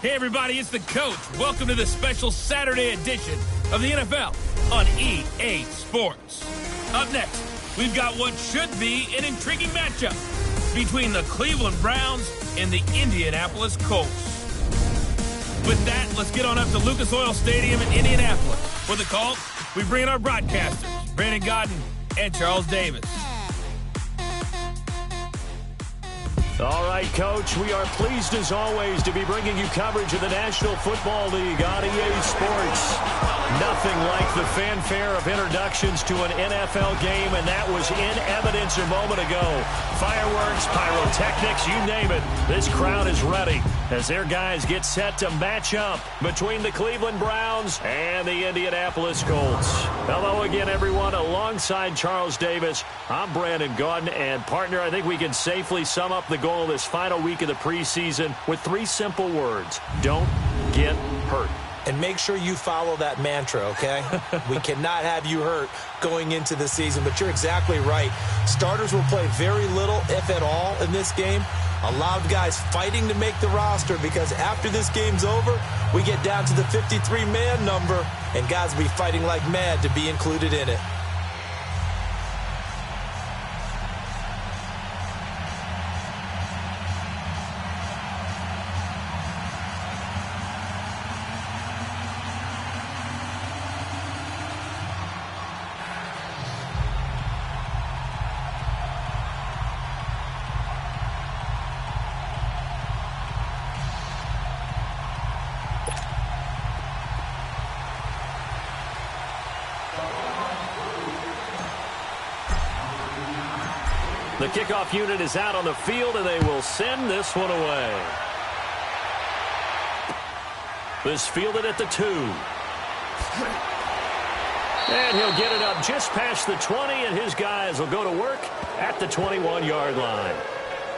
Hey, everybody, it's the Coach. Welcome to the special Saturday edition of the NFL on EA Sports. Up next, we've got what should be an intriguing matchup between the Cleveland Browns and the Indianapolis Colts. With that, let's get on up to Lucas Oil Stadium in Indianapolis. For the Colts, we bring in our broadcasters, Brandon Godden and Charles Davis. All right, Coach, we are pleased as always to be bringing you coverage of the National Football League on EA Sports. Nothing like the fanfare of introductions to an NFL game, and that was in evidence a moment ago. Fireworks, pyrotechnics, you name it. This crowd is ready as their guys get set to match up between the Cleveland Browns and the Indianapolis Colts. Hello again, everyone. Alongside Charles Davis, I'm Brandon Godden, and partner, I think we can safely sum up the goal of this final week of the preseason with 3 simple words. Don't get hurt. And make sure you follow that mantra, okay? We cannot have you hurt going into the season, but you're exactly right. Starters will play very little, if at all, in this game. A lot of guys fighting to make the roster because after this game's over, we get down to the 53-man number, and guys will be fighting like mad to be included in it. The kickoff unit is out on the field, and they will send this one away. This fielded at the 2. And he'll get it up just past the 20, and his guys will go to work at the 21-yard line.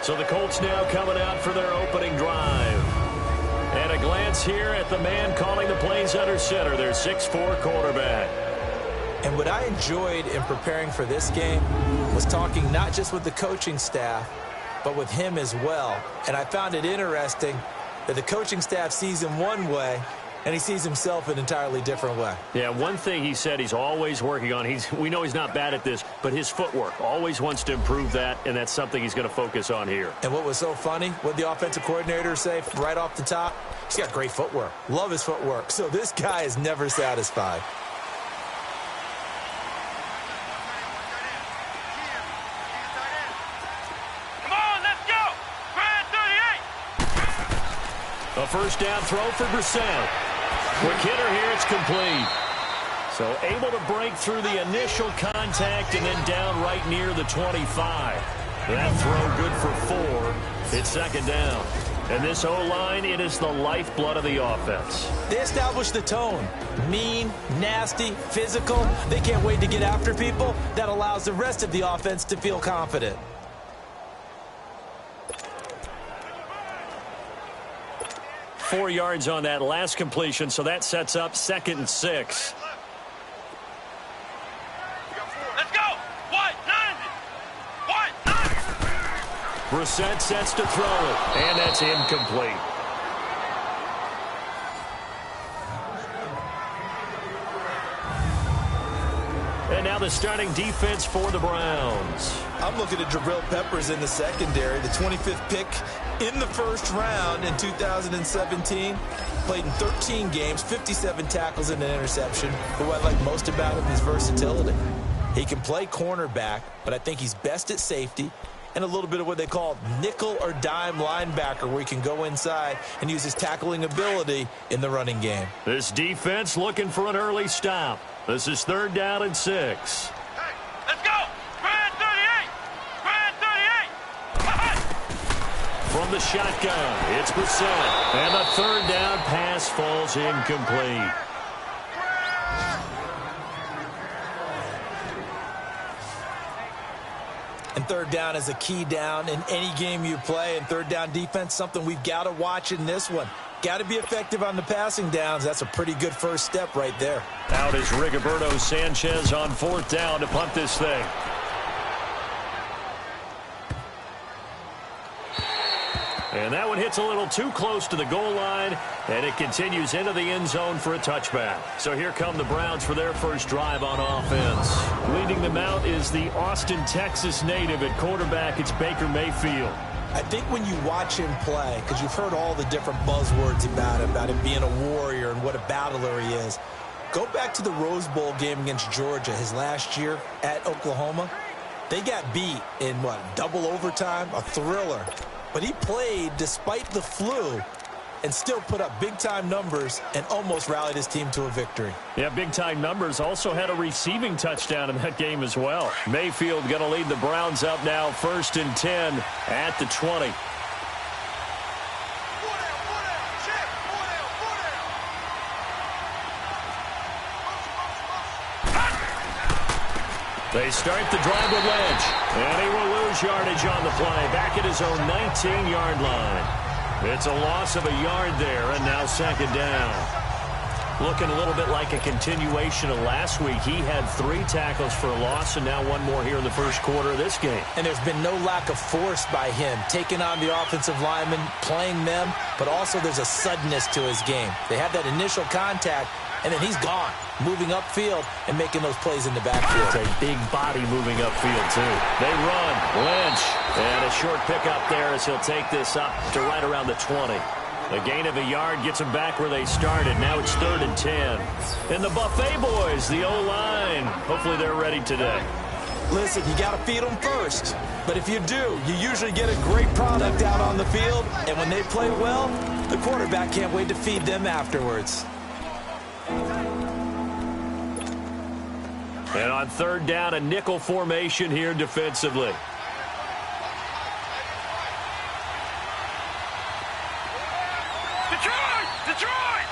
So the Colts now coming out for their opening drive. And a glance here at the man calling the plays under center, their 6'4" quarterback. And what I enjoyed in preparing for this game was talking not just with the coaching staff, but with him as well. And I found it interesting that the coaching staff sees him one way, and he sees himself an entirely different way. Yeah, one thing he said he's always working on, we know he's not bad at this, but his footwork, always wants to improve that, and that's something he's going to focus on here. And what was so funny, what the offensive coordinator say right off the top, he's got great footwork. Love his footwork. So this guy is never satisfied. A first down throw for Brissett. Quick hitter here, it's complete. So able to break through the initial contact and then down right near the 25. That throw good for 4. It's second down. And this O-line, it is the lifeblood of the offense. They established the tone. Mean, nasty, physical. They can't wait to get after people. That allows the rest of the offense to feel confident. 4 yards on that last completion, so that sets up 2nd and 6. Let's go! 190! 190! Brissett sets to throw it, and that's incomplete. And now the starting defense for the Browns. I'm looking at Jabril Peppers in the secondary, the 25th pick in the first round in 2017. Played in 13 games, 57 tackles and an interception. But what I like most about him is versatility. He can play cornerback, but I think he's best at safety and a little bit of what they call nickel or dime linebacker, where he can go inside and use his tackling ability in the running game. This defense looking for an early stop. This is 3rd down and 6. Hey, let's go! Spread 38! Spread 38! From the shotgun, it's Brissett. And the 3rd down pass falls incomplete. And 3rd down is a key down in any game you play. And 3rd down defense, something we've got to watch in this one. Got to be effective on the passing downs. That's a pretty good first step right there. Out is Rigoberto Sanchez on 4th down to punt this thing. And that one hits a little too close to the goal line, and it continues into the end zone for a touchback. So here come the Browns for their first drive on offense. Leading them out is the Austin, Texas native at quarterback. It's Baker Mayfield. I think when you watch him play, because you've heard all the different buzzwords about him being a warrior and what a battler he is, go back to the Rose Bowl game against Georgia his last year at Oklahoma. They got beat in, double overtime? A thriller. But he played despite the flu and still put up big-time numbers and almost rallied his team to a victory. Yeah, big-time numbers. Also had a receiving touchdown in that game as well. Mayfield going to lead the Browns up now, 1st and 10 at the 20. They start the drive with Lynch, and he will lose yardage on the play, back at his own 19-yard line. It's a loss of a yard there, and now 2nd down. Looking a little bit like a continuation of last week. He had 3 tackles for a loss, and now 1 more here in the first quarter of this game. And there's been no lack of force by him, taking on the offensive linemen, playing them, but also there's a suddenness to his game. They have that initial contact, and then he's gone, moving upfield and making those plays in the backfield. It's a big body moving upfield, too. They run. Lynch. And a short pickup there as he'll take this up to right around the 20. A gain of a yard gets them back where they started. Now it's 3rd and 10. And the Buffet boys, the O-line. Hopefully they're ready today. Listen, you got to feed them first. But if you do, you usually get a great product out on the field. And when they play well, the quarterback can't wait to feed them afterwards. And on 3rd down, a nickel formation here defensively. Detroit! Detroit!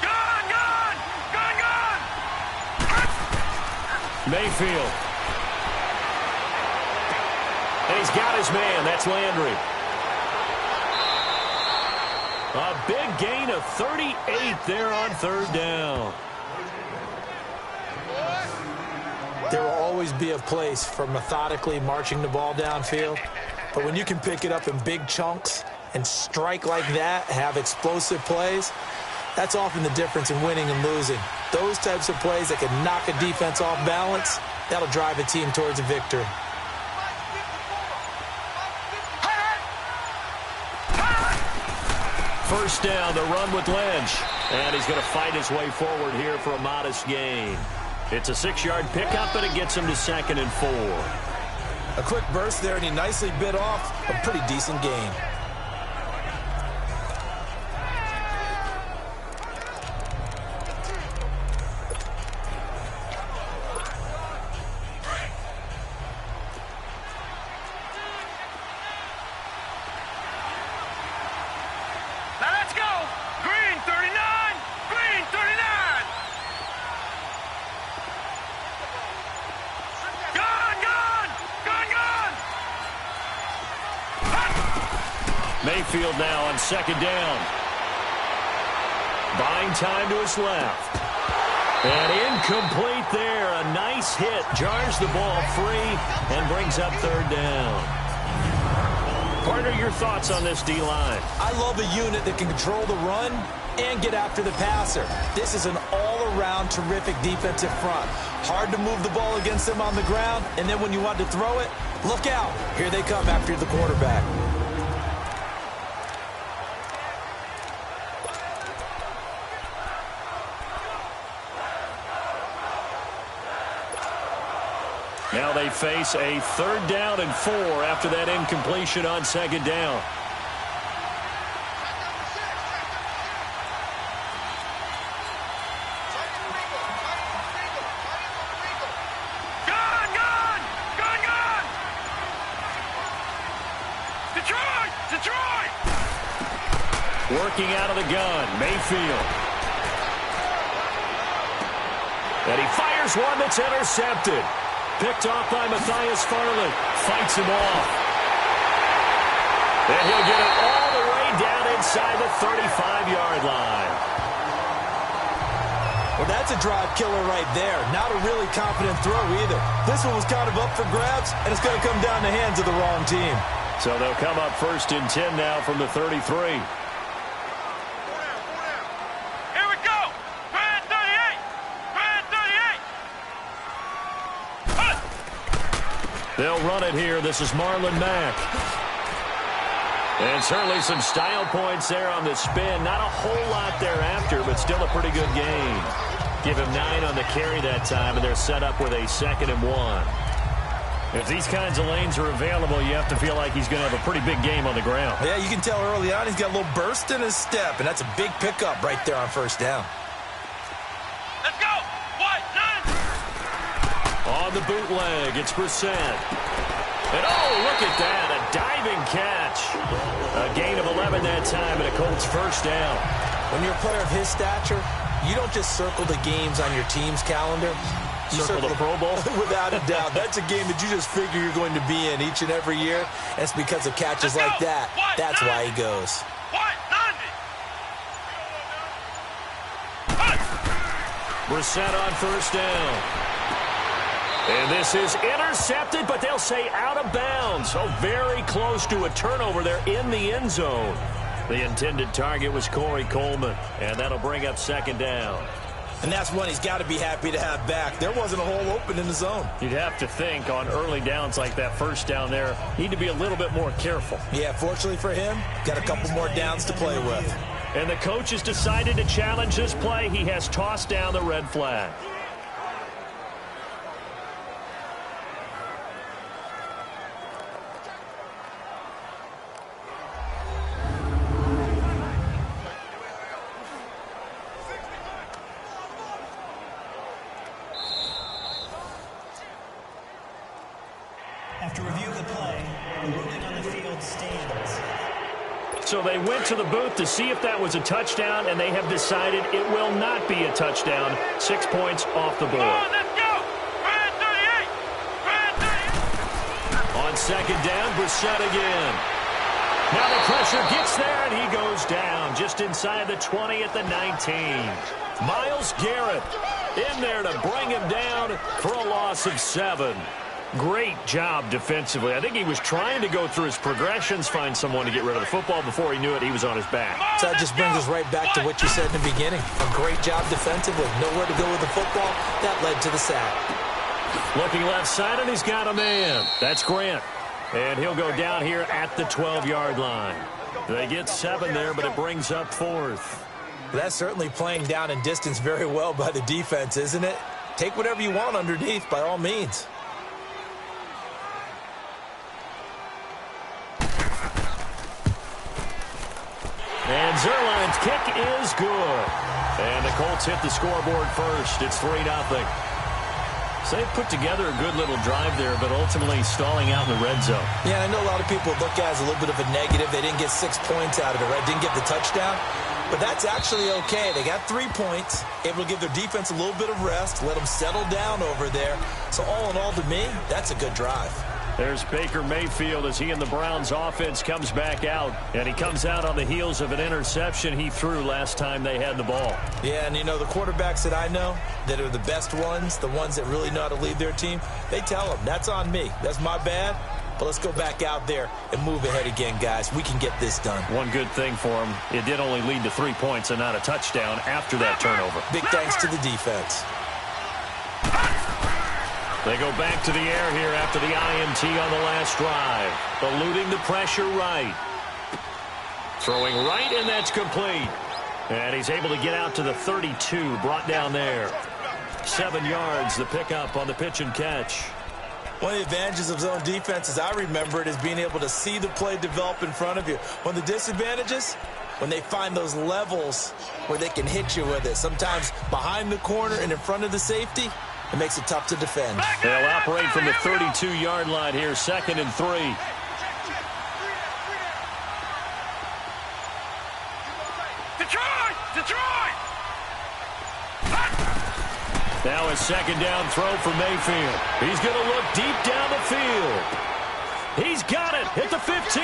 Gone! Gone! Gone! Gone! Mayfield. And he's got his man. That's Landry. A big gain of 38 there on 3rd down. There will always be a place for methodically marching the ball downfield. But when you can pick it up in big chunks and strike like that, have explosive plays, that's often the difference in winning and losing. Those types of plays that can knock a defense off balance, that'll drive a team towards a victory. First down, the run with Lynch. And he's going to fight his way forward here for a modest gain. It's a 6-yard pickup, and it gets him to 2nd and 4. A quick burst there, and he nicely bit off a pretty decent gain. Now let's go! Green 39! Green 39! Gone! Gone! Gone! Gone! Mayfield now on 2nd down. Buying time to his left. And incomplete there. A nice hit. Jars the ball free and brings up 3rd down. Partner, your thoughts on this D-line? I love a unit that can control the run and get after the passer. This is an all-around terrific defensive front. Hard to move the ball against them on the ground, and then when you want to throw it, look out. Here they come after the quarterback. Now they face a 3rd down and 4 after that incompletion on 2nd down. Gone! Gone! Gone! Gone! Detroit! Detroit! Working out of the gun, Mayfield. And he fires one that's intercepted. Picked off by Matthias Farley. Fights him off. And he'll get it all the way down inside the 35-yard line. Well, that's a drive killer right there. Not a really confident throw either. This one was kind of up for grabs, and it's going to come down the hands of the wrong team. So they'll come up 1st and 10 now from the 33. Here we go. Grand 38. Grand 38. They'll run it here. This is Marlon Mack. And certainly some style points there on the spin. Not a whole lot thereafter, but still a pretty good game. Give him 9 on the carry that time, and they're set up with a 2nd and 1. If these kinds of lanes are available, you have to feel like he's going to have a pretty big game on the ground. Yeah, you can tell early on he's got a little burst in his step, and that's a big pickup right there on 1st down. Let's go. What? 9. On the bootleg, it's Brissett. And oh, look at that, a diving catch. A gain of 11 that time, and a Colts 1st down. When you're a player of his stature, you don't just circle the games on your team's calendar. You circle the Pro Bowl? Without a doubt. That's a game that you just figure you're going to be in each and every year. And it's because of catches like that. That's why he goes. Brissett on 1st down. And this is intercepted, but they'll say out of bounds. So very close to a turnover there in the end zone. The intended target was Corey Coleman, and that'll bring up 2nd down. And that's one he's got to be happy to have back. There wasn't a hole open in the zone. You'd have to think on early downs like that 1st down there, need to be a little bit more careful. Yeah, fortunately for him, got a couple more downs to play with. And the coach has decided to challenge this play. He has tossed down the red flag. After review of the play, the ruling on the field stands. So they went to the booth to see if that was a touchdown, and they have decided it will not be a touchdown. 6 points off the board. Let's go. Grand 38. Grand 38. On 2nd down, Brissett again. Now the pressure gets there, and he goes down just inside the 20 at the 19. Myles Garrett in there to bring him down for a loss of 7. Great job defensively. I think he was trying to go through his progressions, find someone to get rid of the football. Before he knew it, he was on his back. So that just brings us right back to what you said in the beginning. A great job defensively. Nowhere to go with the football. That led to the sack. Looking left side, and he's got a man. That's Grant. And he'll go down here at the 12-yard line. They get 7 there, but it brings up 4th. That's certainly playing down in distance very well by the defense, isn't it? Take whatever you want underneath, by all means. And Zerline's kick is good. And the Colts hit the scoreboard first. It's 3-0. So they put together a good little drive there, but ultimately stalling out in the red zone. Yeah, I know a lot of people look at it as a little bit of a negative. They didn't get 6 points out of it, right? Didn't get the touchdown. But that's actually okay. They got 3 points, able to give their defense a little bit of rest, let them settle down over there. So all in all, to me, that's a good drive. There's Baker Mayfield as he and the Browns offense comes back out. And he comes out on the heels of an interception he threw last time they had the ball. Yeah, and you know, the quarterbacks that I know that are the best ones, the ones that really know how to lead their team, they tell them, that's on me. That's my bad. But let's go back out there and move ahead again, guys. We can get this done. One good thing for him, it did only lead to 3 points and not a touchdown after that turnover. Big thanks to the defense. They go back to the air here after the INT on the last drive. Eluding the pressure right. Throwing right, and that's complete. And he's able to get out to the 32, brought down there. 7 yards, the pickup on the pitch and catch. One of the advantages of zone defense, as I remember it, is being able to see the play develop in front of you. One of the disadvantages, when they find those levels where they can hit you with it. Sometimes behind the corner and in front of the safety, it makes it tough to defend. They'll operate from the 32-yard line here, 2nd and 3. Detroit! Detroit! Now a 2nd down throw for Mayfield. He's going to look deep down the field. He's got it at the 15.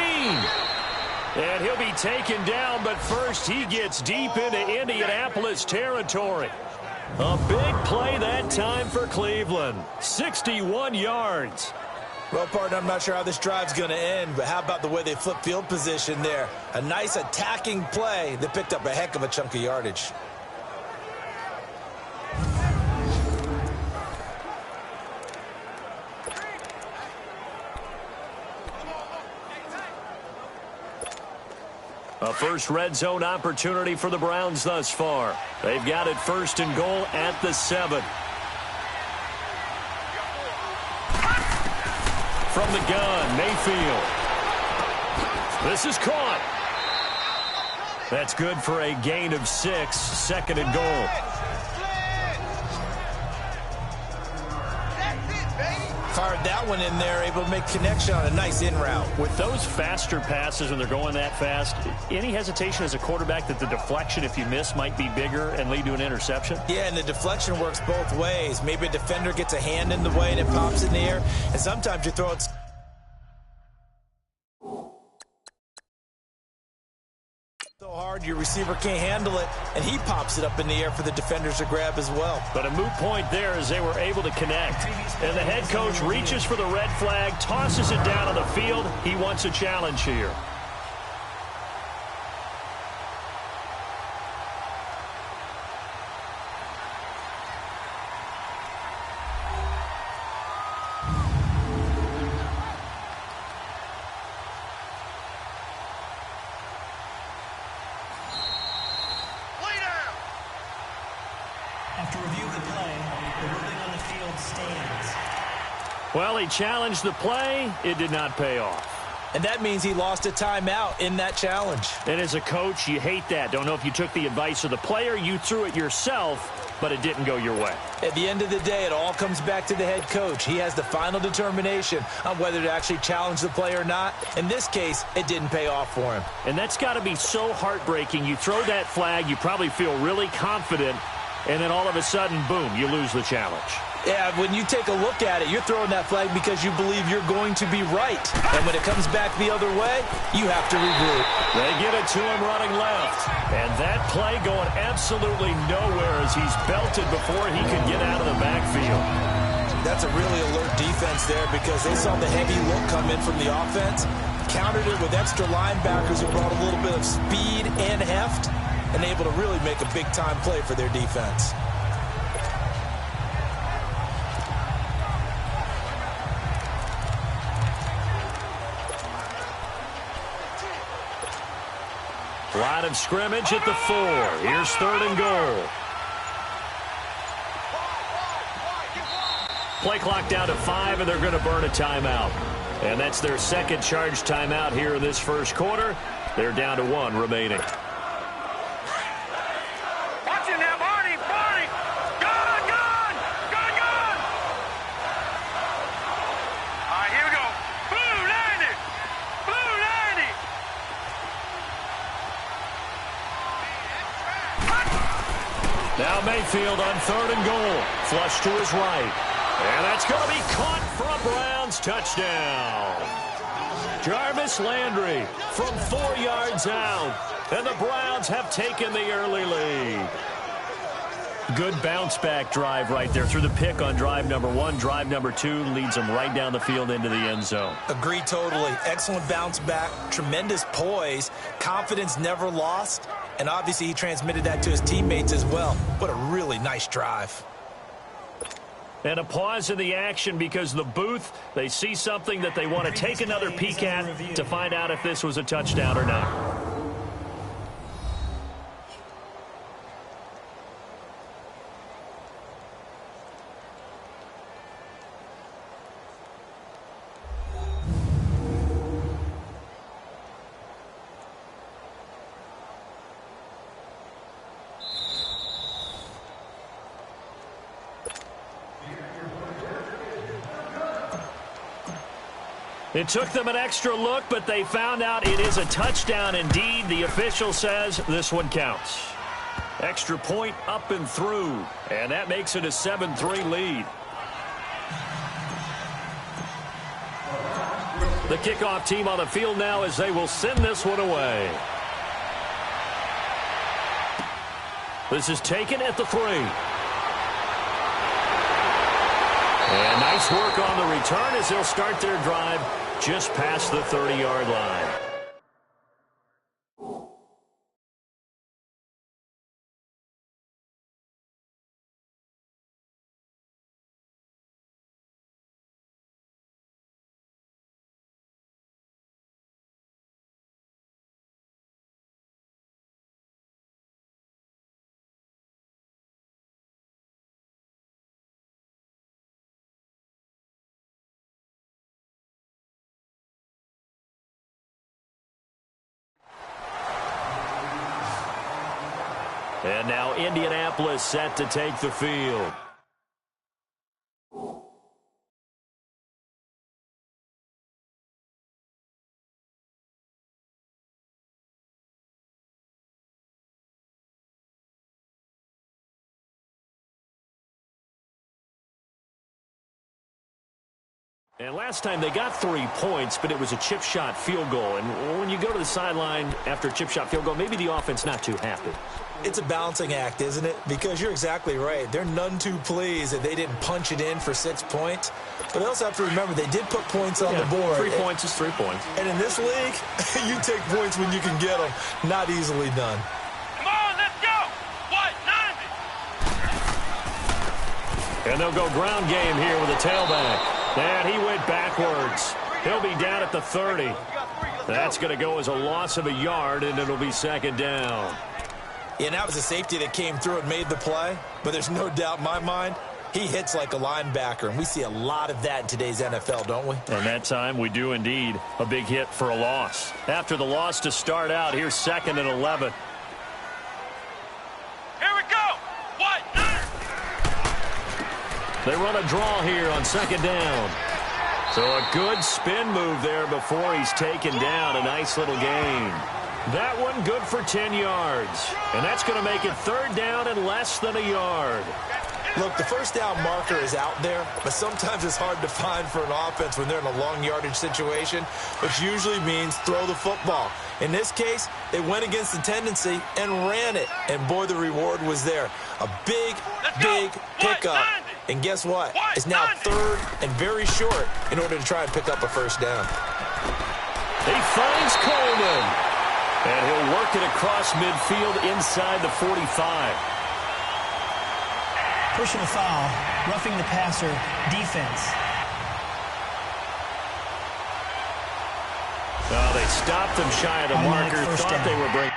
And he'll be taken down, but first he gets deep into Indianapolis territory. A big play that time for Cleveland. 61 yards. Well, partner, I'm not sure how this drive's going to end, but how about the way they flip field position there? A nice attacking play that picked up a heck of a chunk of yardage. A first red zone opportunity for the Browns thus far. They've got it 1st and goal at the 7. From the gun, Mayfield. This is caught. That's good for a gain of 6, 2nd and goal. Fired that one in there, able to make connection on a nice in route. With those faster passes when they're going that fast, any hesitation as a quarterback that the deflection, if you miss, might be bigger and lead to an interception? Yeah, and the deflection works both ways. Maybe a defender gets a hand in the way and it pops in the air, and sometimes you throw it so hard your receiver can't handle it, and he pops it up in the air for the defenders to grab as well. But a moot point there as they were able to connect. And the head coach reaches for the red flag, tosses it down on the field. He wants a challenge here. After review of the play, the ruling on the field stands. Well, he challenged the play. It did not pay off. And that means he lost a timeout in that challenge. And as a coach, you hate that. Don't know if you took the advice of the player. You threw it yourself, but it didn't go your way. At the end of the day, it all comes back to the head coach. He has the final determination on whether to actually challenge the play or not. In this case, it didn't pay off for him. And that's got to be so heartbreaking. You throw that flag, you probably feel really confident, and then all of a sudden, boom, you lose the challenge. Yeah, when you take a look at it, you're throwing that flag because you believe you're going to be right. And when it comes back the other way, you have to regroup. They get it to him running left. And that play going absolutely nowhere as he's belted before he could get out of the backfield. That's a really alert defense there because they saw the heavy look come in from the offense, countered it with extra linebackers who brought a little bit of speed and heft, and able to really make a big-time play for their defense. Line of scrimmage at the 4. Here's 3rd and goal. Play clock down to 5, and they're going to burn a timeout. And that's their second charge timeout here in this first quarter. They're down to 1 remaining. Now Mayfield on 3rd and goal. Flush to his right. And that's going to be caught for a Browns touchdown. Jarvis Landry from 4 yards out. And the Browns have taken the early lead. Good bounce-back drive right there through the pick on drive number 1. Drive number 2 leads them right down the field into the end zone. Agree totally. Excellent bounce back, tremendous poise, confidence never lost, and obviously he transmitted that to his teammates as well. What a really nice drive. And a pause in the action because the booth, they see something that they want to take another peek at to find out if this was a touchdown or not. It took them an extra look, but they found out it is a touchdown indeed. The official says this one counts. Extra point up and through, and that makes it a 7-3 lead. The kickoff team on the field now as they will send this one away. This is taken at the 3. And nice work on the return as they'll start their drive just past the 30-yard line. And now Indianapolis set to take the field. And last time they got 3 points, but it was a chip shot field goal. And when you go to the sideline after a chip shot field goal, maybe the offense not too happy. It's a balancing act, isn't it? Because you're exactly right. They're none too pleased that they didn't punch it in for 6 points. But they also have to remember they did put points on the board. 3 points is 3 points. And in this league, you take points when you can get them. Not easily done. Come on, let's go. What? 90. And they'll go ground game here with a tailback. And he went backwards. He'll be down at the 30. That's going to go as a loss of a yard, and it'll be second down. Yeah, and that was a safety that came through and made the play. But there's no doubt in my mind, he hits like a linebacker. And we see a lot of that in today's NFL, don't we? And that time we do indeed. A big hit for a loss. After the loss to start out, here's 2nd and 11. Here we go. What? 90. They run a draw here on 2nd down. So a good spin move there before he's taken down. A nice little gain. That one good for 10 yards. And that's going to make it 3rd down and less than a yard. Look, the first down marker is out there, but sometimes it's hard to find for an offense when they're in a long yardage situation, which usually means throw the football. In this case, they went against the tendency and ran it. And boy, the reward was there. A big pickup. And guess what? It's now 3rd and very short in order to try and pick up a first down. He finds Coleman. And he'll work it across midfield inside the 45. Personal foul, roughing the passer, defense. Oh, they stopped them shy of the marker. Thought they were breaking.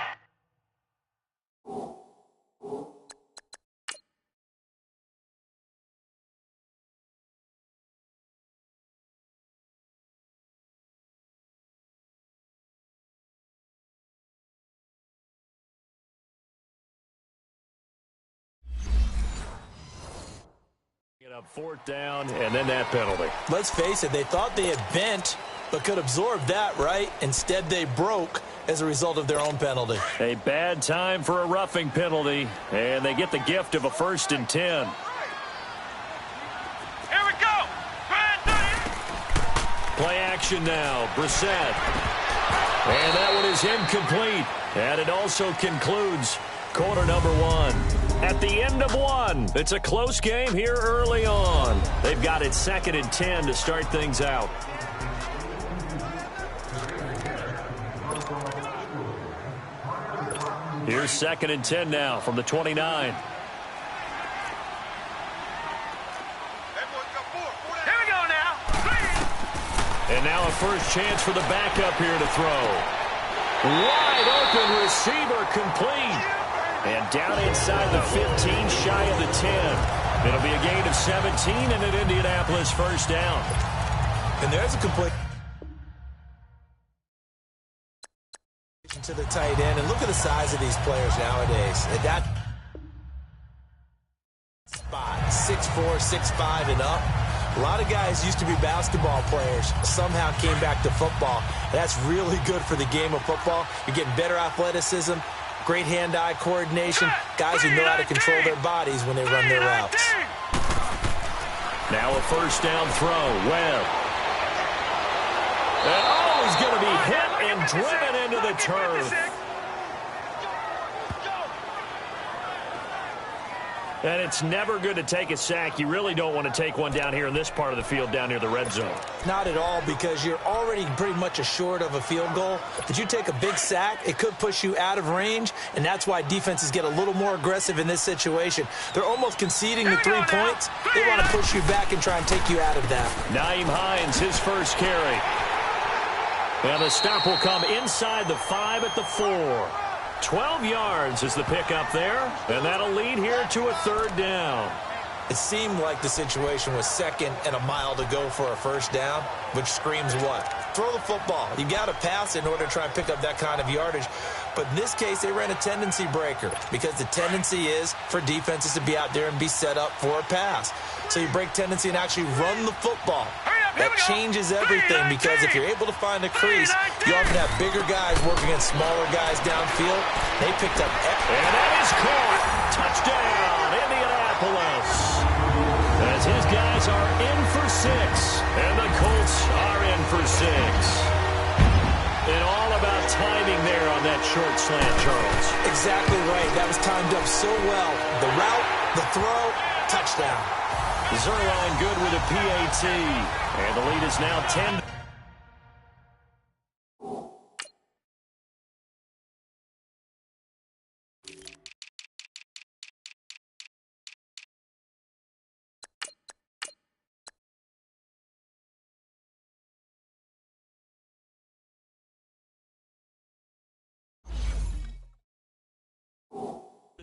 Up 4th down, and then that penalty. Let's face it, they thought they had bent, but could absorb that, right? Instead, they broke as a result of their own penalty. A bad time for a roughing penalty, and they get the gift of a 1st and 10. Here we go. Play action now. Brissett. And that one is incomplete. And it also concludes quarter number 1. At the end of 1, it's a close game here early on. They've got it 2nd and 10 to start things out. Here's 2nd and 10 now from the 29. Here we go now. And now a first chance for the backup here to throw. Wide open receiver complete. And down inside the 15, shy of the 10. It'll be a gain of 17 and an Indianapolis first down. And there's a complete to the tight end. And look at the size of these players nowadays. At that spot, 6'4", 6'5", and up. A lot of guys used to be basketball players, somehow came back to football. That's really good for the game of football. You're getting better athleticism, great hand-eye coordination, guys who know how to control their bodies when they run their routes. Now a first down throw. Webb. And he's going to be hit and driven into the turf. And it's never good to take a sack. You really don't want to take one down here in this part of the field down near the red zone. Not at all, because you're already pretty much assured of a field goal. If you take a big sack, it could push you out of range, and that's why defenses get a little more aggressive in this situation. They're almost conceding the 3 points. They want to push you back and try and take you out of that. Nyheim Hines, his first carry. And the stop will come inside the 5 at the 4. 12 yards is the pickup there, and that'll lead here to a 3rd down. It seemed like the situation was 2nd and a mile to go for a 1st down, which screams what? Throw the football. You got to pass in order to try and pick up that kind of yardage. But in this case, they ran a tendency breaker, because the tendency is for defenses to be out there and be set up for a pass. So you break tendency and actually run the football. That changes everything, because if you're able to find a crease, you often have bigger guys working against smaller guys downfield. They picked up. And that is caught. Touchdown, Indianapolis. As his guys are in for 6, and the Colts are in for 6. And all about timing there on that short slant, Charles. Exactly right. That was timed up so well. The route, the throw, touchdown. Zerline good with a PAT. And the lead is now 10.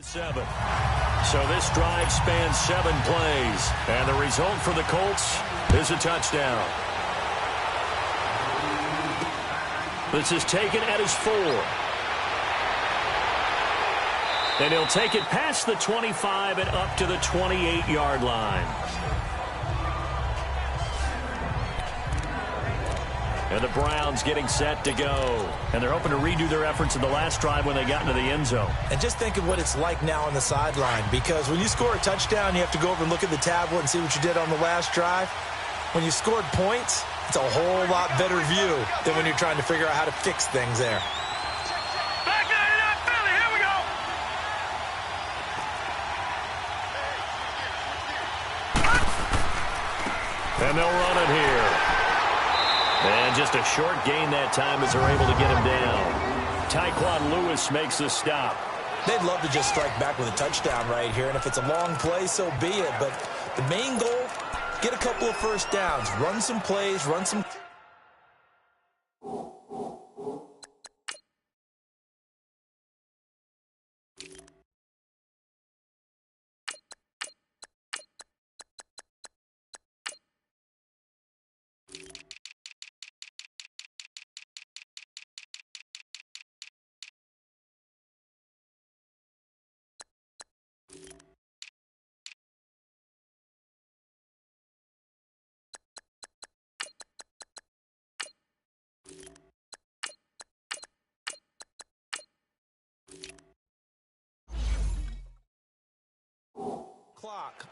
Seven. So this drive spans 7 plays, and the result for the Colts is a touchdown. This is taken at his 4. And he'll take it past the 25 and up to the 28-yard line. And the Browns getting set to go. And they're hoping to redo their efforts in the last drive when they got into the end zone. And just think of what it's like now on the sideline, because when you score a touchdown, you have to go over and look at the tablet and see what you did on the last drive. When you scored points, it's a whole lot better view than when you're trying to figure out how to fix things there. Back 99 Philly, here we go. And they'll run it here. And just a short gain that time as they're able to get him down. Tyquan Lewis makes the stop. They'd love to just strike back with a touchdown right here, and if it's a long play, so be it. But the main goal, get a couple of 1st downs, run some plays, run some...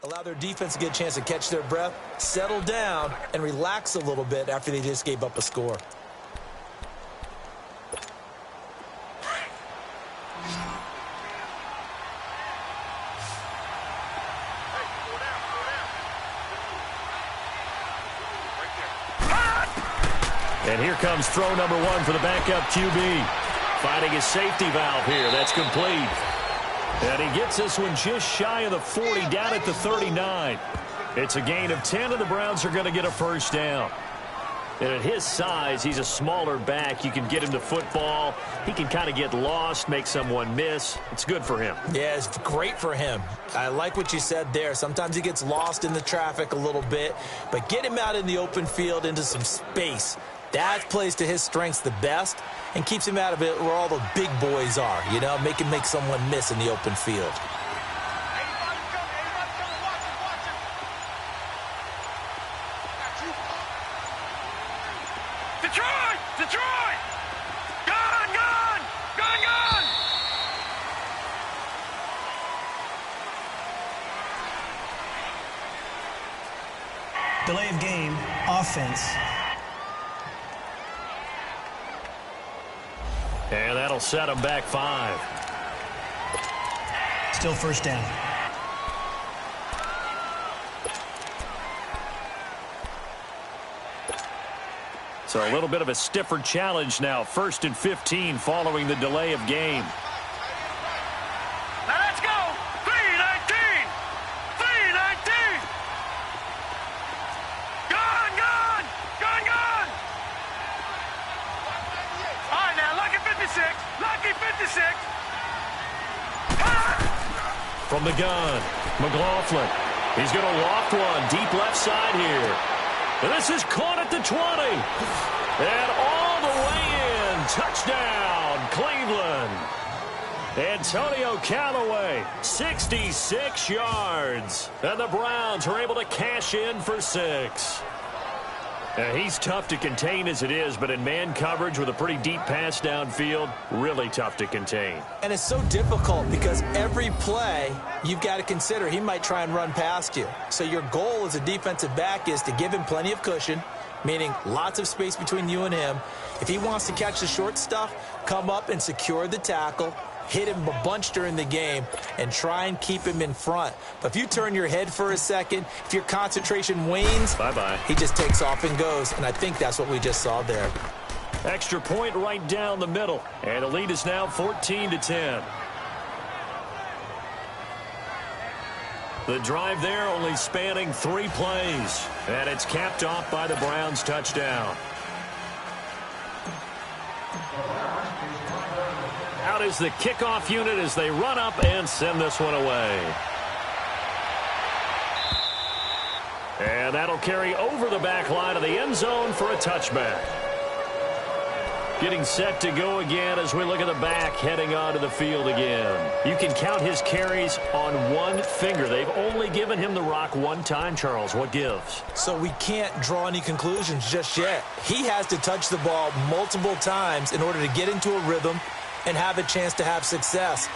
Allow their defense to get a chance to catch their breath, settle down, and relax a little bit after they just gave up a score. And here comes throw number 1 for the backup QB. Finding his safety valve here. That's complete. And he gets this one just shy of the 40, down at the 39. It's a gain of 10, and the Browns are going to get a 1st down. And at his size, he's a smaller back. You can get him the football. He can kind of get lost, make someone miss. It's good for him. Yeah, it's great for him. I like what you said there. Sometimes he gets lost in the traffic a little bit, but get him out in the open field into some space. That plays to his strengths the best and keeps him out of it where all the big boys are, you know, make someone miss in the open field. Detroit! Detroit! Gone! Gone! Gone! Gone! Delay of game, offense. And that'll set him back 5. Still 1st down. So a little bit of a stiffer challenge now. 1st and 15 following the delay of game. Now let's go. 3-19. 3-19. Gone. All right, now, lucky 56. Lucky 56. From the gun, McLaughlin. He's going to loft one deep left side here. And this is caught at the 20. And all the way in. Touchdown, Cleveland. Antonio Callaway, 66 yards. And the Browns are able to cash in for 6. He's tough to contain as it is, but in man coverage with a pretty deep pass downfield, really tough to contain. And it's so difficult because every play you've got to consider he might try and run past you. So your goal as a defensive back is to give him plenty of cushion, meaning lots of space between you and him. If he wants to catch the short stuff, come up and secure the tackle, hit him a bunch during the game, and try and keep him in front. But if you turn your head for a second, if your concentration wanes, bye-bye. He just takes off and goes, and I think that's what we just saw there. Extra point right down the middle, and the lead is now 14-10. The drive there only spanning 3 plays, and it's capped off by the Browns' touchdown. Out is the kickoff unit as they run up and send this one away. And that'll carry over the back line of the end zone for a touchback. Getting set to go again as we look at the back heading onto the field again. You can count his carries on one finger. They've only given him the rock one time, Charles. What gives? So we can't draw any conclusions just yet. He has to touch the ball multiple times in order to get into a rhythm and have a chance to have success.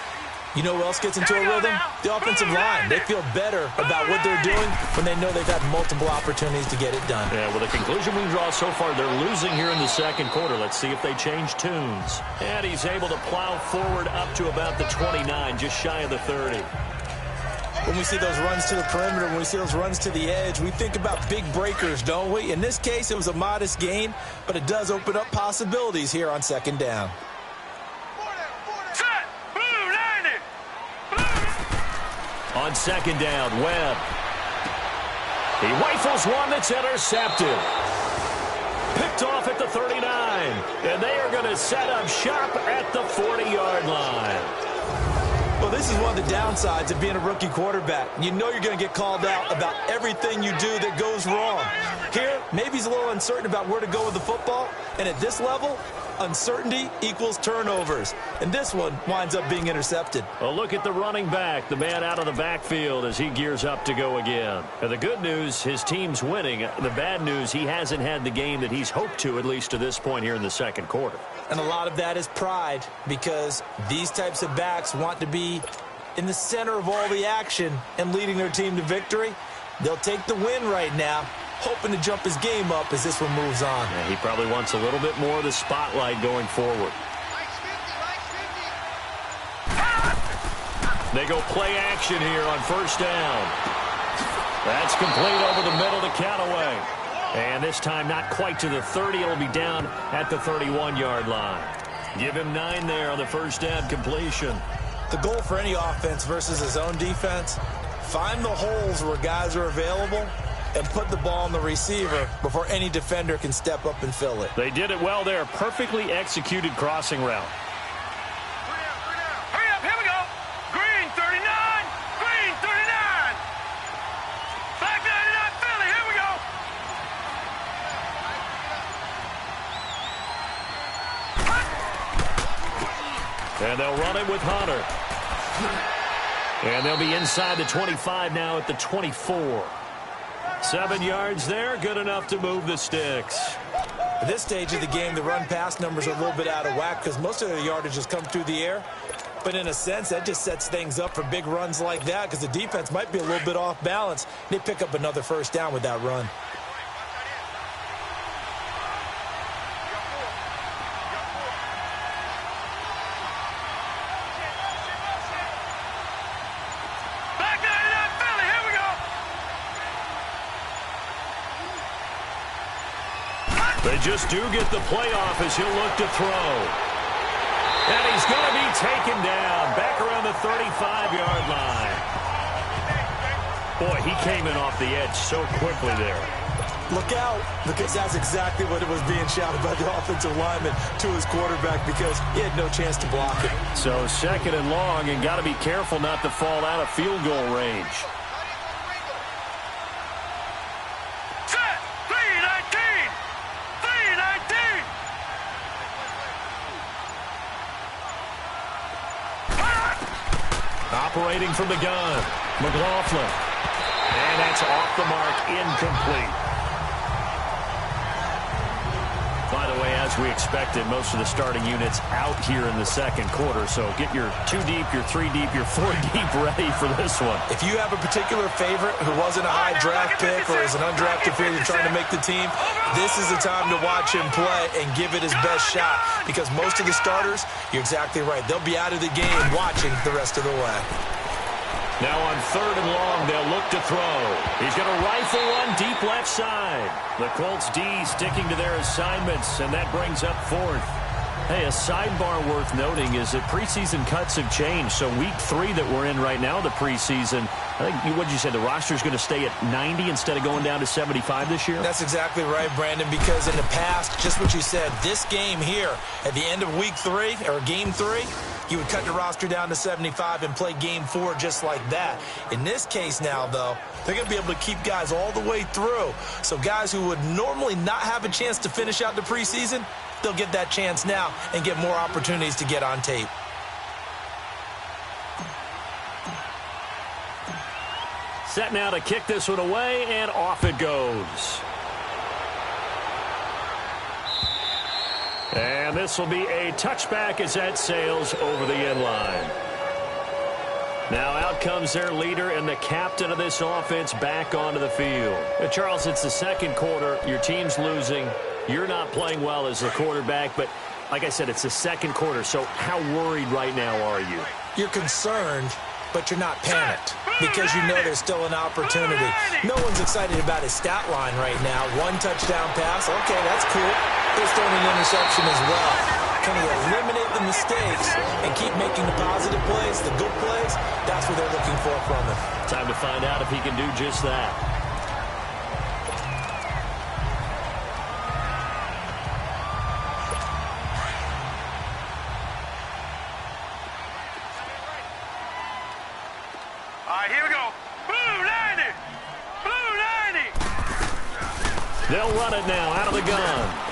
You know who else gets into a rhythm? The offensive line. They feel better about what they're doing when they know they've had multiple opportunities to get it done. Yeah, well, the conclusion we draw so far, they're losing here in the second quarter. Let's see if they change tunes. And he's able to plow forward up to about the 29, just shy of the 30. When we see those runs to the perimeter, when we see those runs to the edge, we think about big breakers, don't we? In this case, it was a modest gain, but it does open up possibilities here on second down. On second down, Webb. He rifles one that's intercepted. Picked off at the 39. And they are going to set up shop at the 40-yard line. Well, this is one of the downsides of being a rookie quarterback. You know you're going to get called out about everything you do that goes wrong. Here, maybe he's a little uncertain about where to go with the football. And at this level, uncertainty equals turnovers. And this one winds up being intercepted. Well, look at the running back, the man out of the backfield as he gears up to go again. And the good news, his team's winning. The bad news, he hasn't had the game that he's hoped to, at least to this point here in the second quarter. And a lot of that is pride, because these types of backs want to be in the center of all the action and leading their team to victory. They'll take the win right now, hoping to jump his game up as this one moves on. Yeah, he probably wants a little bit more of the spotlight going forward. They go play action here on first down. That's complete over the middle to Callaway. And this time not quite to the 30. It'll be down at the 31-yard line. Give him 9 there on the first down completion. The goal for any offense versus his own defense, find the holes where guys are available and put the ball on the receiver before any defender can step up and fill it. They did it well there. Perfectly executed crossing route. Hurry up, here we go. Green 39, green 39. Black 99 Philly, here we go. And they'll run it with Hunter. And they'll be inside the 25 now at the 24. 7 yards there, good enough to move the sticks. At this stage of the game, the run-pass numbers are a little bit out of whack because most of their yardage has come through the air. But in a sense, that just sets things up for big runs like that because the defense might be a little bit off balance. They pick up another first down with that run. Black 99 Philly, here we go. They They just do get the playoff as he'll look to throw. And he's going to be taken down back around the 35-yard line. Boy, he came in off the edge so quickly there. Look out, because that's exactly what it was being shouted by the offensive lineman to his quarterback, because he had no chance to block it. So second and long, and got to be careful not to fall out of field goal range. Set. 319. 319. Operating from the gun, McLaughlin. And that's off the mark, incomplete. By the way, as we expected, most of the starting units out here in the second quarter. So get your 2 deep, your 3 deep, your 4 deep ready for this one. If you have a particular favorite who wasn't a high draft pick or is an undrafted free agent trying to make the team, this is the time to watch him play and give it his best shot, because most of the starters, you're exactly right, they'll be out of the game watching the rest of the way. Now on third and long, they'll look to throw. He's going to rifle one deep left side. The Colts D sticking to their assignments, and that brings up fourth. Hey, a sidebar worth noting is that preseason cuts have changed. So week 3 that we're in right now, the preseason, I think, what you said, the roster's going to stay at 90 instead of going down to 75 this year? That's exactly right, Brandon, because in the past, just what you said, this game here, at the end of week 3, or game 3, you would cut the roster down to 75 and play game 4 just like that. In this case now, though, they're going to be able to keep guys all the way through. So guys who would normally not have a chance to finish out the preseason, they'll get that chance now and get more opportunities to get on tape. Set now to kick this one away, and off it goes. And this will be a touchback as that sails over the end line. Now out comes their leader and the captain of this offense back onto the field. Charles, it's the second quarter. Your team's losing. You're not playing well as the quarterback, but like I said, it's the second quarter, so how worried right now are you? You're concerned, but you're not panicked, because you know there's still an opportunity. No one's excited about his stat line right now. 1 touchdown pass, okay, that's cool. He's throwing an interception as well. Can he eliminate the mistakes and keep making the positive plays, the good plays? That's what they're looking for from him. Time to find out if he can do just that. All right, here we go. Blue 90. Blue 90. They'll run it now out of the gun.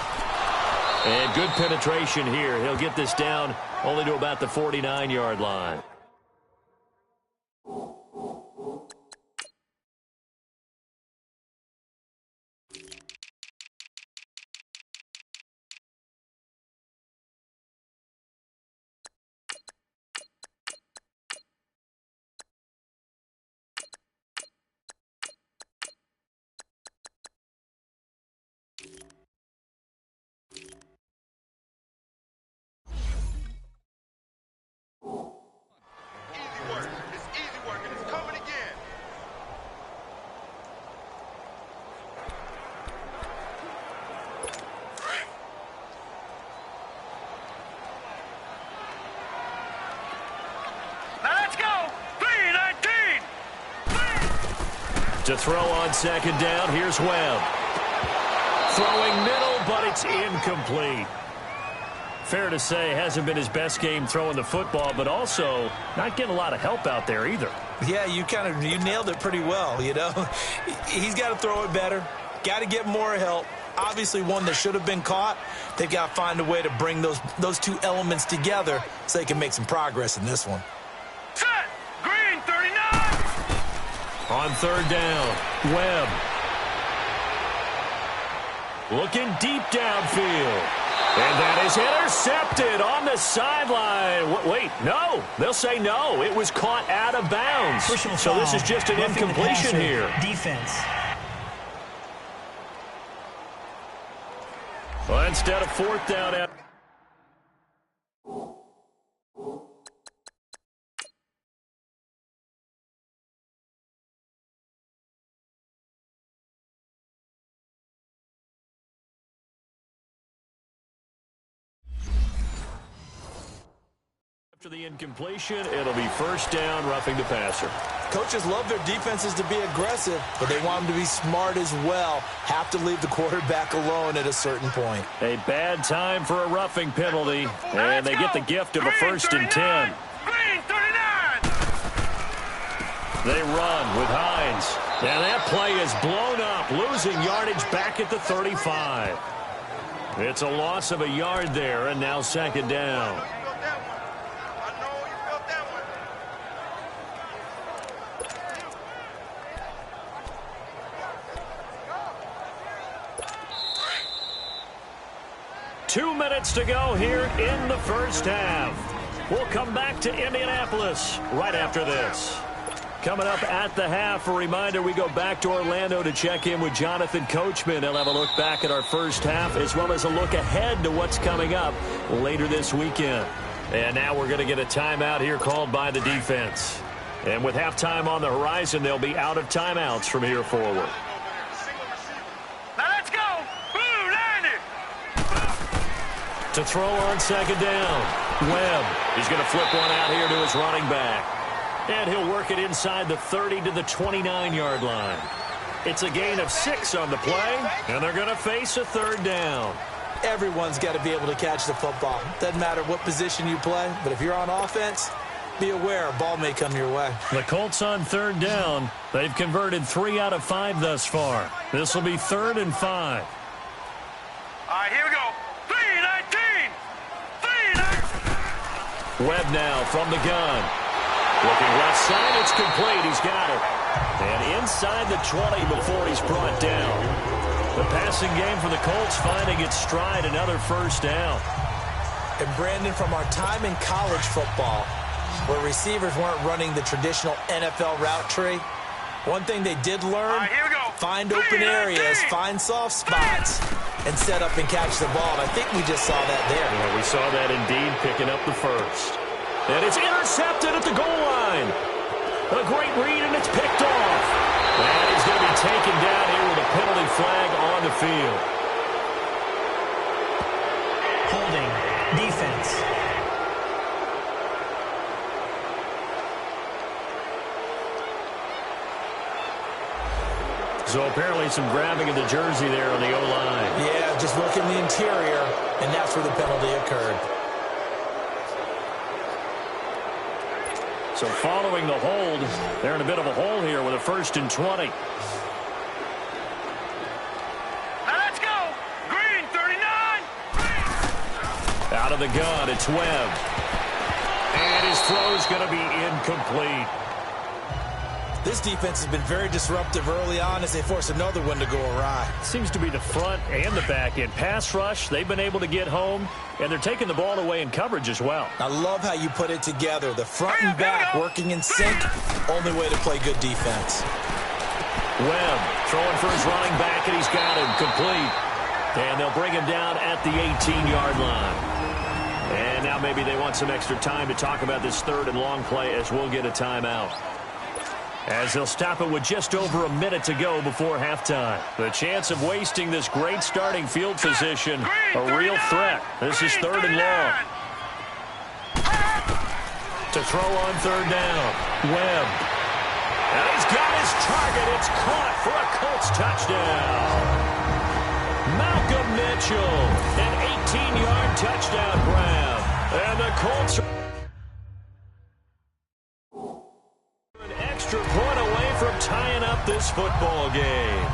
And good penetration here. He'll get this down only to about the 49-yard line. To throw on second down, here's Webb. Throwing middle, but it's incomplete. Fair to say, hasn't been his best game throwing the football, but also not getting a lot of help out there either. Yeah, you nailed it pretty well, you know. He's got to throw it better, got to get more help. Obviously one that should have been caught. They've got to find a way to bring those 2 elements together so they can make some progress in this one. Set. Green 39. On third down, Webb. Looking deep downfield. And that is intercepted on the sideline. Wait, no. They'll say no. It was caught out of bounds. So this is just an incompletion here. Defense. Well, instead of fourth down. After the incompletion, it'll be first down, roughing the passer. Coaches love their defenses to be aggressive, but they want them to be smart as well. Have to leave the quarterback alone at a certain point. A bad time for a roughing penalty, and they get the gift of a first and 10. Green 39. They run with Hines. And that play is blown up, losing yardage back at the 35. It's a loss of a yard there, and now second down. I know you felt that one. 2 minutes to go here in the first half. We'll come back to Indianapolis right after this. Coming up at the half, a reminder, we go back to Orlando to check in with Jonathan Coachman. He'll have a look back at our first half as well as a look ahead to what's coming up later this weekend. And now we're going to get a timeout here called by the defense. And with halftime on the horizon, they'll be out of timeouts from here forward. Now let's go. Blue 90. To throw on second down, Webb. He's going to flip one out here to his running back. And he'll work it inside the 30 to the 29-yard line. It's a gain of 6 on the play, and they're going to face a third down. Everyone's got to be able to catch the football. Doesn't matter what position you play, but if you're on offense, be aware a ball may come your way. The Colts on third down. They've converted 3 out of 5 thus far. This will be 3rd and 5. All right, here we go. 319. 319. Webb now from the gun. Looking left side, it's complete. He's got it. And inside the 20 before he's brought down. The passing game for the Colts finding its stride, another first down. And Brandon, from our time in college football, where receivers weren't running the traditional NFL route tree, one thing they did learn, All right, here we go. find open areas, find soft spots, and set up and catch the ball. And I think we just saw that there. Yeah, we saw that indeed, picking up the first. And it's intercepted at the goal line. A great read, and it's picked off. And he's going to be taken down here with a penalty flag on the field. Holding. Defense. So apparently some grabbing of the jersey there on the O-line. Yeah, just look in the interior, and that's where the penalty occurred. So following the hold, they're in a bit of a hole here with a 1st and 20. Now let's go. Green 39. Out of the gun, it's Webb. And his throw's going to be incomplete. This defense has been very disruptive early on as they force another one to go awry. Seems to be the front and the back end. Pass rush, they've been able to get home, and they're taking the ball away in coverage as well. I love how you put it together. The front and back working in sync, only way to play good defense. Webb throwing for his running back, and he's got him complete. And they'll bring him down at the 18-yard line. And now maybe they want some extra time to talk about this 3rd and long play as we'll get a timeout. As they'll stop it with just over a minute to go before halftime. The chance of wasting this great starting field position, a real threat. This is 3rd and long. To throw on 3rd down, Webb. And he's got his target. It's caught for a Colts touchdown. Malcolm Mitchell, an 18-yard touchdown grab. And the Colts are extra point away from tying up this football game.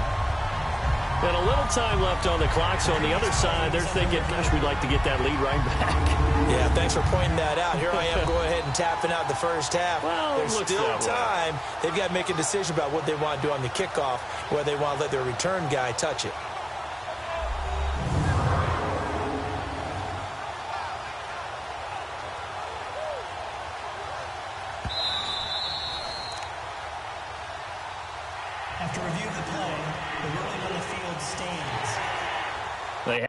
And a little time left on the clock, so on the other side, they're thinking, gosh, we'd like to get that lead right back. Yeah, thanks for pointing that out. Here I am going ahead and tapping out the first half. Well, there's still time. They've got to make a decision about what they want to do on the kickoff, whether they want to let their return guy touch it. After review of the play, the ruling on the field stands. They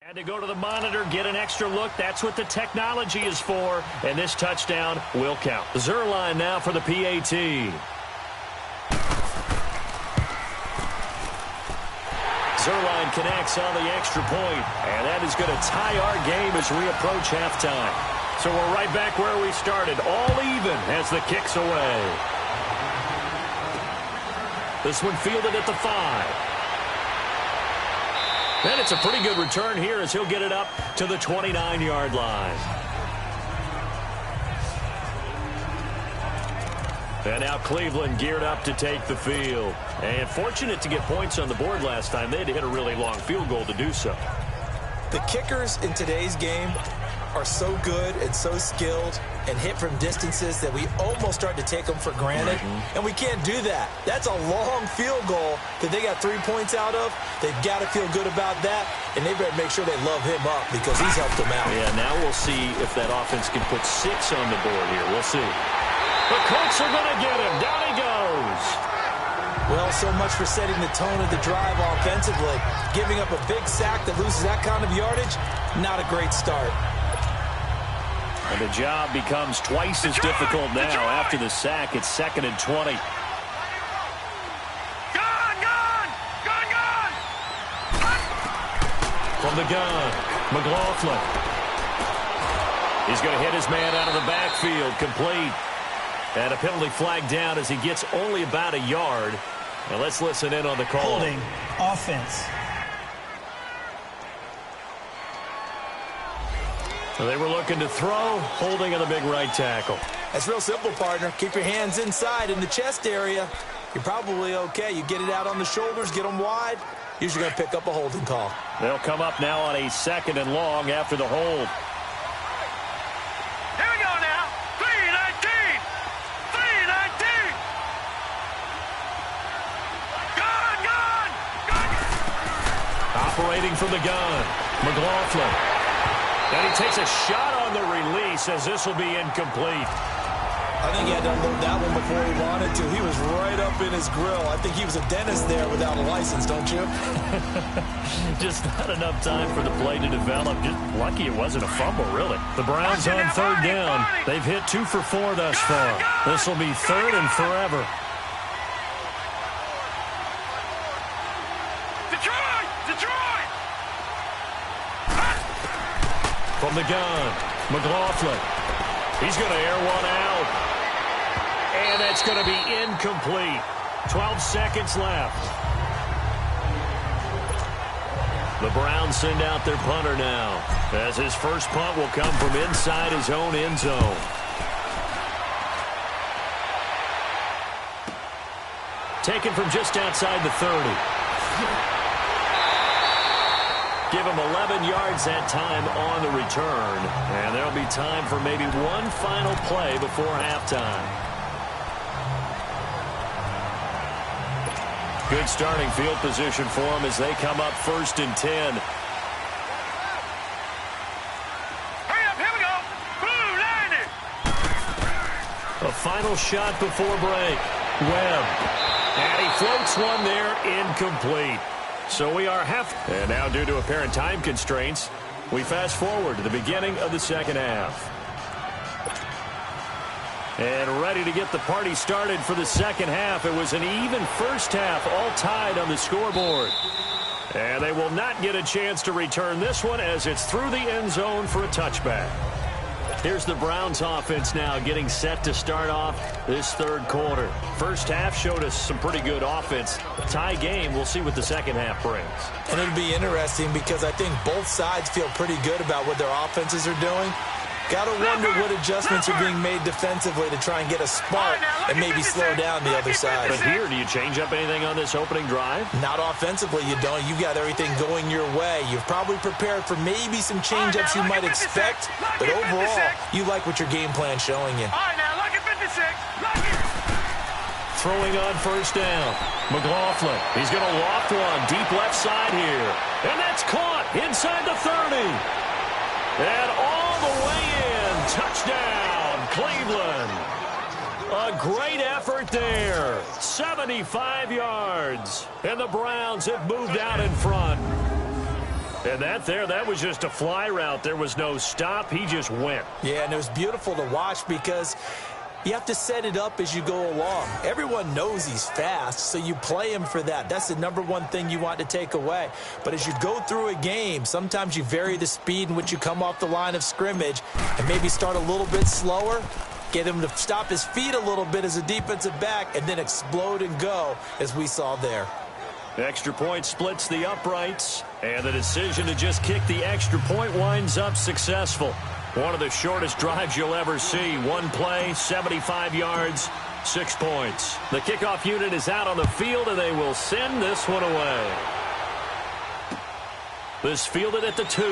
Had to go to the monitor, get an extra look. That's what the technology is for. And this touchdown will count. Zerline now for the PAT. Zerline connects on the extra point. And that is going to tie our game as we approach halftime. So we're right back where we started. All even as the kick's away. This one fielded at the 5. And it's a pretty good return here as he'll get it up to the 29-yard line. And now Cleveland geared up to take the field. And fortunate to get points on the board last time. They had to hit a really long field goal to do so. The kickers in today's game are so good and so skilled and hit from distances that we almost start to take them for granted. And we can't do that. That's a long field goal that they got 3 points out of. They've got to feel good about that, and they better make sure they love him up because he's helped them out. Yeah, now we'll see if that offense can put 6 on the board here. We'll see. The Colts are going to get him. Down he goes. Well, so much for setting the tone of the drive offensively. Giving up a big sack that loses that kind of yardage, not a great start. And the job becomes twice as difficult now after the sack. It's 2nd and 20. From the gun, McLaughlin. He's going to hit his man out of the backfield, complete. And a penalty flag down as he gets only about a yard. Now let's listen in on the call. Holding offense. So they were looking to throw, holding on the big right tackle. That's real simple, partner. Keep your hands inside in the chest area. You're probably okay. You get it out on the shoulders, get them wide. Usually going to pick up a holding call. They'll come up now on a 2nd and long after the hold. Here we go now. 3-19. 3-19. Gun. Operating from the gun, McLaughlin. And he takes a shot on the release as this will be incomplete. I think he had to unload that one before he wanted to. He was right up in his grill. I think he was a dentist there without a license, don't you? Just not enough time for the play to develop. Just lucky it wasn't a fumble, really. The Browns on 3rd down. They've hit 2 for 4 thus far. This will be 3rd and forever. Detroit! From the gun, McLaughlin. He's going to air one out. And that's going to be incomplete. 12 seconds left. The Browns send out their punter now, as his first punt will come from inside his own end zone. Taken from just outside the 30. Give him 11 yards that time on the return. And there'll be time for maybe one final play before halftime. Good starting field position for them as they come up 1st and 10. Hurry up, here we go. Blue, landed. A final shot before break. Webb. And he floats one there, incomplete. So we are and now due to apparent time constraints, we fast forward to the beginning of the 2nd half. And ready to get the party started for the 2nd half. It was an even first half, all tied on the scoreboard. And they will not get a chance to return this one as it's through the end zone for a touchback. Here's the Browns offense now getting set to start off this 3rd quarter. First half showed us some pretty good offense. Tie game, we'll see what the 2nd half brings. And it'll be interesting because I think both sides feel pretty good about what their offenses are doing. Got to wonder what adjustments are being made defensively to try and get a spark and maybe slow down the other side. But here, do you change up anything on this opening drive? Not offensively, you don't. You got everything going your way. You've probably prepared for maybe some change-ups you might expect, but overall, you like what your game plan's showing you. All right, now, look at 56. Look it. Throwing on 1st down. McLaughlin. He's going to loft one deep left side here. And that's caught inside the 30. And all the way in. Touchdown, Cleveland. A great effort there. 75 yards. And the Browns have moved out in front. And that was just a fly route. There was no stop. He just went. Yeah, and it was beautiful to watch because you have to set it up as you go along. Everyone knows he's fast, so you play him for that. That's the number one thing you want to take away. But as you go through a game, sometimes you vary the speed in which you come off the line of scrimmage and maybe start a little bit slower, get him to stop his feet a little bit as a defensive back, and then explode and go, as we saw there. Extra point splits the uprights, and the decision to just kick the extra point winds up successful. One of the shortest drives you'll ever see. One play, 75 yards, 6 points. The kickoff unit is out on the field, and they will send this one away. This fielded at the 2.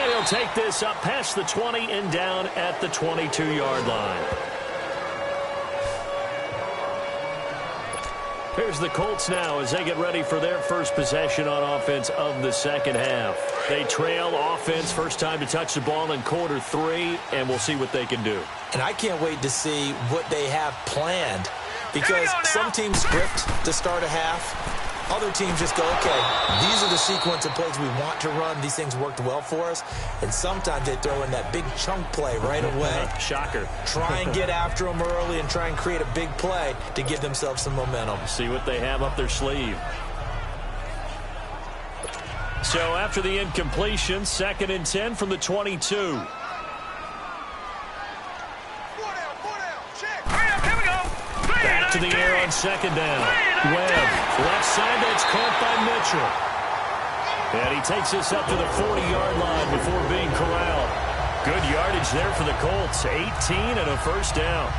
And he'll take this up past the 20 and down at the 22-yard line. Here's the Colts now as they get ready for their first possession on offense of the second half. They trail offense, first time to touch the ball in quarter 3, and we'll see what they can do. And I can't wait to see what they have planned because some teams script to start a half. Other teams just go, okay, these are the sequence of plays we want to run. These things worked well for us. And sometimes they throw in that big chunk play right away. Shocker. Try and get after them early and try and create a big play to give themselves some momentum. See what they have up their sleeve. So after the incompletion, 2nd and 10 from the 22. Back to the air on 2nd down. Webb, left side, that's caught by Mitchell. And he takes this up to the 40-yard line before being corralled. Good yardage there for the Colts. 18 and a first down.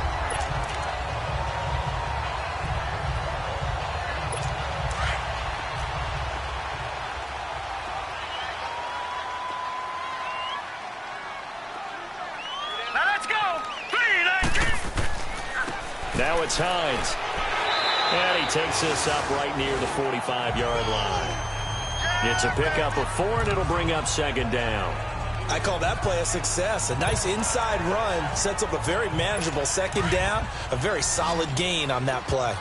Now let's go. Now it's Hines. And he takes this up right near the 45-yard line. It's a pickup of 4, and it'll bring up 2nd down. I call that play a success. A nice inside run sets up a very manageable 2nd down. A very solid gain on that play.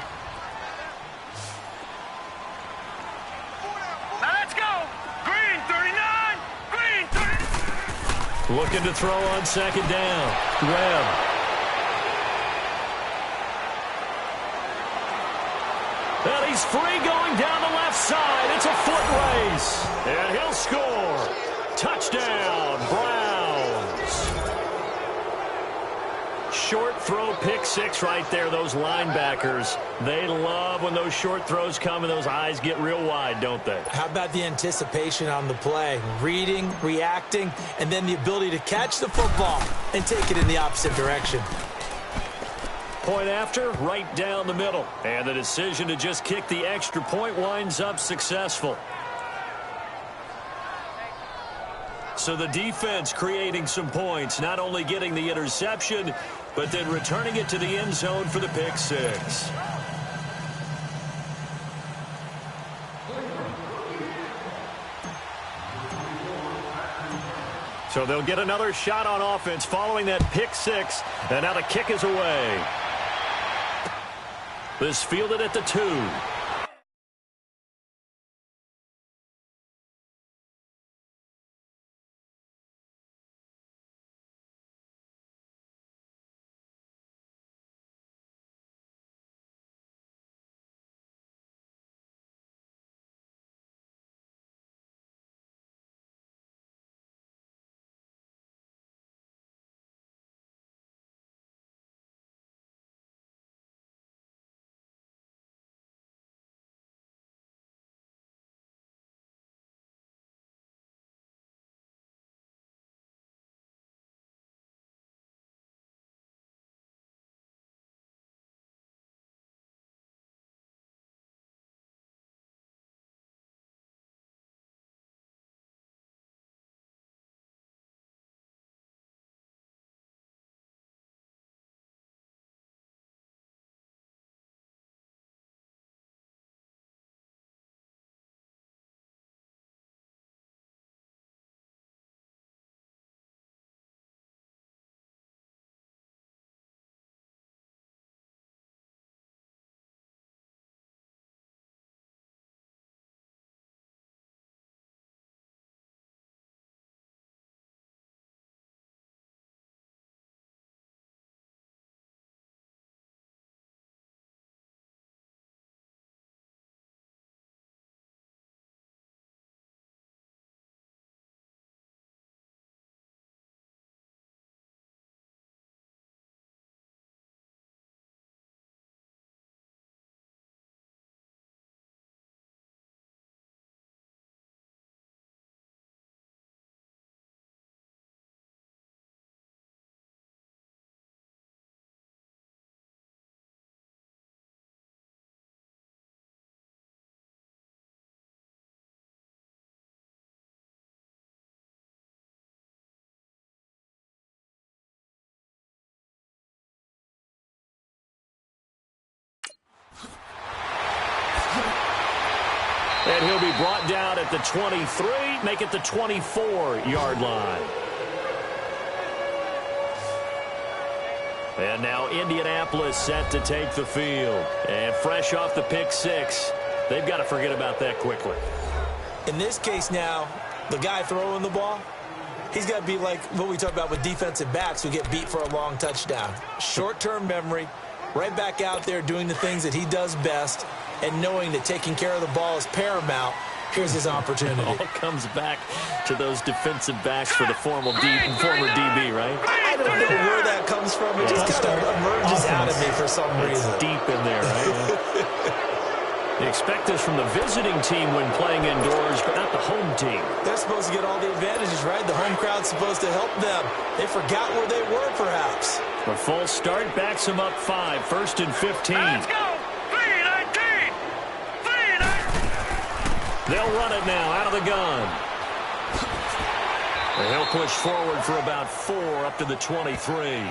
Now let's go. Green 39. Green 30. Looking to throw on 2nd down. Webb. And he's free going down the left side. It's a foot race. And he'll score. Touchdown, Browns. Short throw, pick 6 right there. Those linebackers, they love when those short throws come and those eyes get real wide, don't they? How about the anticipation on the play? Reading, reacting, and then the ability to catch the football and take it in the opposite direction. Point after, right down the middle. And the decision to just kick the extra point winds up successful. So the defense creating some points, not only getting the interception, but then returning it to the end zone for the pick 6. So they'll get another shot on offense following that pick 6, and now the kick is away. This fielded at the 2. And he'll be brought down at the 23, make it the 24-yard line. And now Indianapolis set to take the field. And fresh off the pick six, they've got to forget about that quickly. In this case now, the guy throwing the ball, he's got to be like what we talk about with defensive backs who get beat for a long touchdown. Short-term memory, right back out there doing the things that he does best, and knowing that taking care of the ball is paramount. Here's his opportunity. It all comes back to those defensive backs for the former DB, right? I don't know where that comes from. It just kind of emerges out of me for some reason. It's deep in there, right? They expect this from the visiting team when playing indoors, but not the home team. They're supposed to get all the advantages, right? The home crowd's supposed to help them. They forgot where they were, perhaps. A false start backs them up 5, 1st and 15. Let's go. 3-19. 3-19. They'll run it now out of the gun. And he'll push forward for about 4 up to the 23.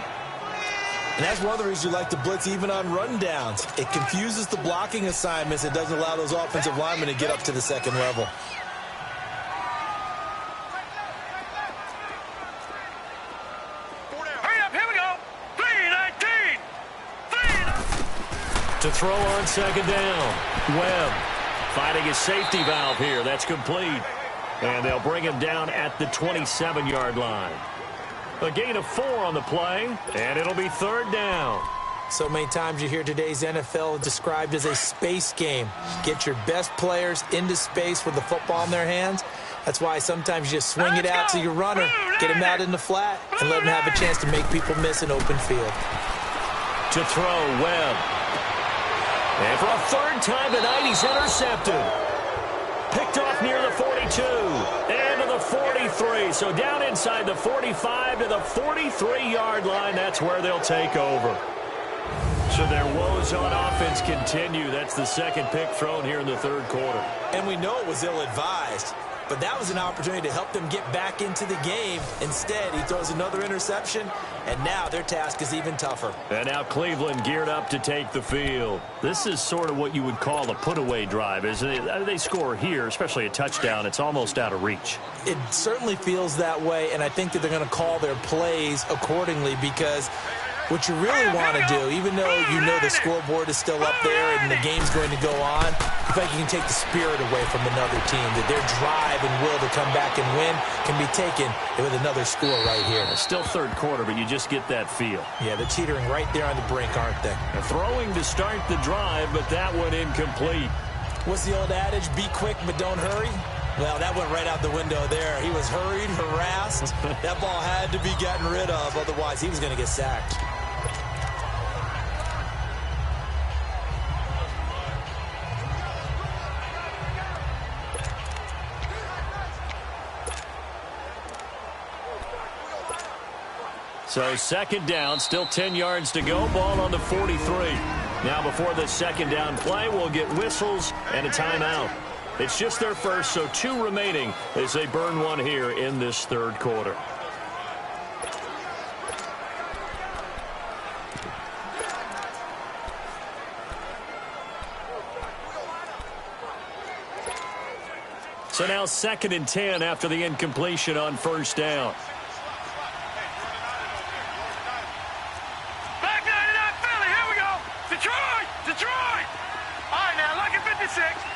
And that's one of the reasons you like to blitz even on rundowns. It confuses the blocking assignments. It doesn't allow those offensive linemen to get up to the second level. Hurry up, here we go. 3-19. 3-19. To throw on second down. Webb finding his safety valve here. That's complete. And they'll bring him down at the 27-yard line. A gain of 4 on the play, and it'll be 3rd down. So many times you hear today's NFL described as a space game. Get your best players into space with the football in their hands. That's why sometimes you just swing it out to your runner, get him out in the flat, and let him have a chance to make people miss an open field. To throw, Webb. And for a 3rd time tonight, he's intercepted. Picked off near the 42 and to the 43. So down inside the 45 to the 43-yard line. That's where they'll take over. So their woes on offense continue. That's the 2nd pick thrown here in the 3rd quarter. And we know it was ill-advised, but that was an opportunity to help them get back into the game. Instead, he throws another interception, and now their task is even tougher. And now Cleveland geared up to take the field. This is sort of what you would call a put-away drive, isn't it? They score here, especially a touchdown. It's almost out of reach. It certainly feels that way, and I think that they're going to call their plays accordingly, because what you really want to do, even though you know the scoreboard is still up there and the game's going to go on, I think you can take the spirit away from another team, that their drive and will to come back and win can be taken with another score right here. It's still 3rd quarter, but you just get that feel. Yeah, they're teetering right there on the brink, aren't they? They're throwing to start the drive, but that one incomplete. What's the old adage? Be quick, but don't hurry. Well, that went right out the window there. He was hurried, harassed. That ball had to be gotten rid of, otherwise he was going to get sacked. So 2nd down, still 10 yards to go, ball on the 43. Now before the 2nd down play, we'll get whistles and a timeout. It's just their first, so 2 remaining as they burn one here in this 3rd quarter. So now 2nd and 10 after the incompletion on 1st down.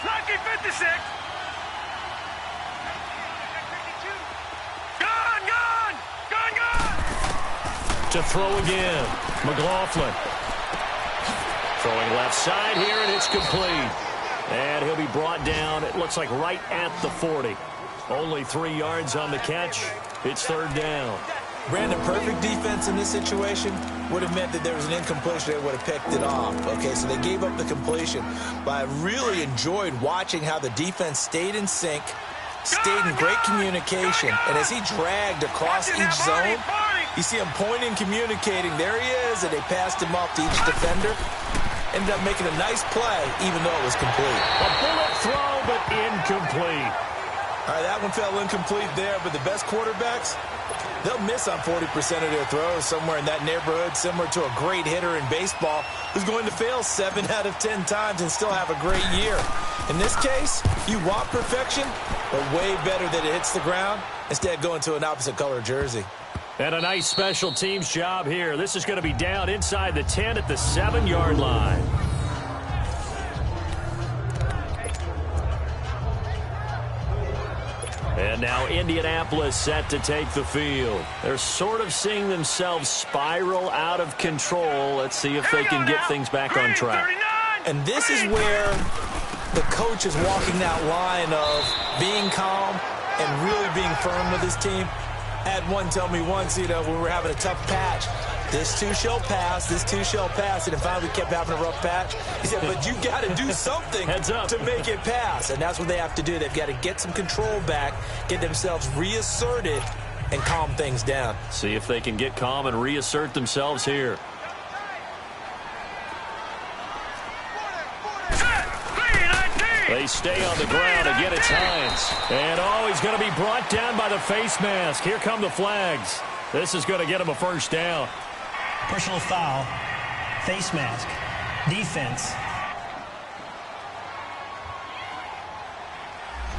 Lucky 56. Gone. To throw again. McLaughlin. Throwing left side here, and it's complete. And he'll be brought down, it looks like right at the 40. Only 3 yards on the catch. It's 3rd down. Brandon, perfect defense in this situation would have meant that there was an incompletion. They would have picked it off. Okay, so they gave up the completion. But I really enjoyed watching how the defense stayed in sync, stayed in great communication. And as he dragged across each zone, you see him pointing, communicating. There he is, and they passed him off to each defender. Ended up making a nice play, even though it was complete. A bullet throw, but incomplete. All right, that one fell incomplete there, but the best quarterbacks, They'll miss on 40% of their throws, somewhere in that neighborhood, similar to a great hitter in baseball who's going to fail 7 out of 10 times and still have a great year. In this case, you want perfection, but way better that it hits the ground instead of going to an opposite color jersey. And a nice special teams job here. This is going to be down inside the 10 at the 7-yard line. And now Indianapolis set to take the field. They're sort of seeing themselves spiral out of control. Let's see if they can get things back on track. And this is where the coach is walking that line of being calm and really being firm with his team. I had one tell me once, when we were having a tough patch, this too shall pass, this too shall pass. And finally we kept having a rough patch. He said, but you got to do something to make it pass. And that's what they have to do. They've got to get some control back, get themselves reasserted, and calm things down. See if they can get calm and reassert themselves here. They stay on the ground. Again, it's Hines. And, he's going to be brought down by the face mask. Here come the flags. This is going to get him a first down. Personal foul, face mask, defense.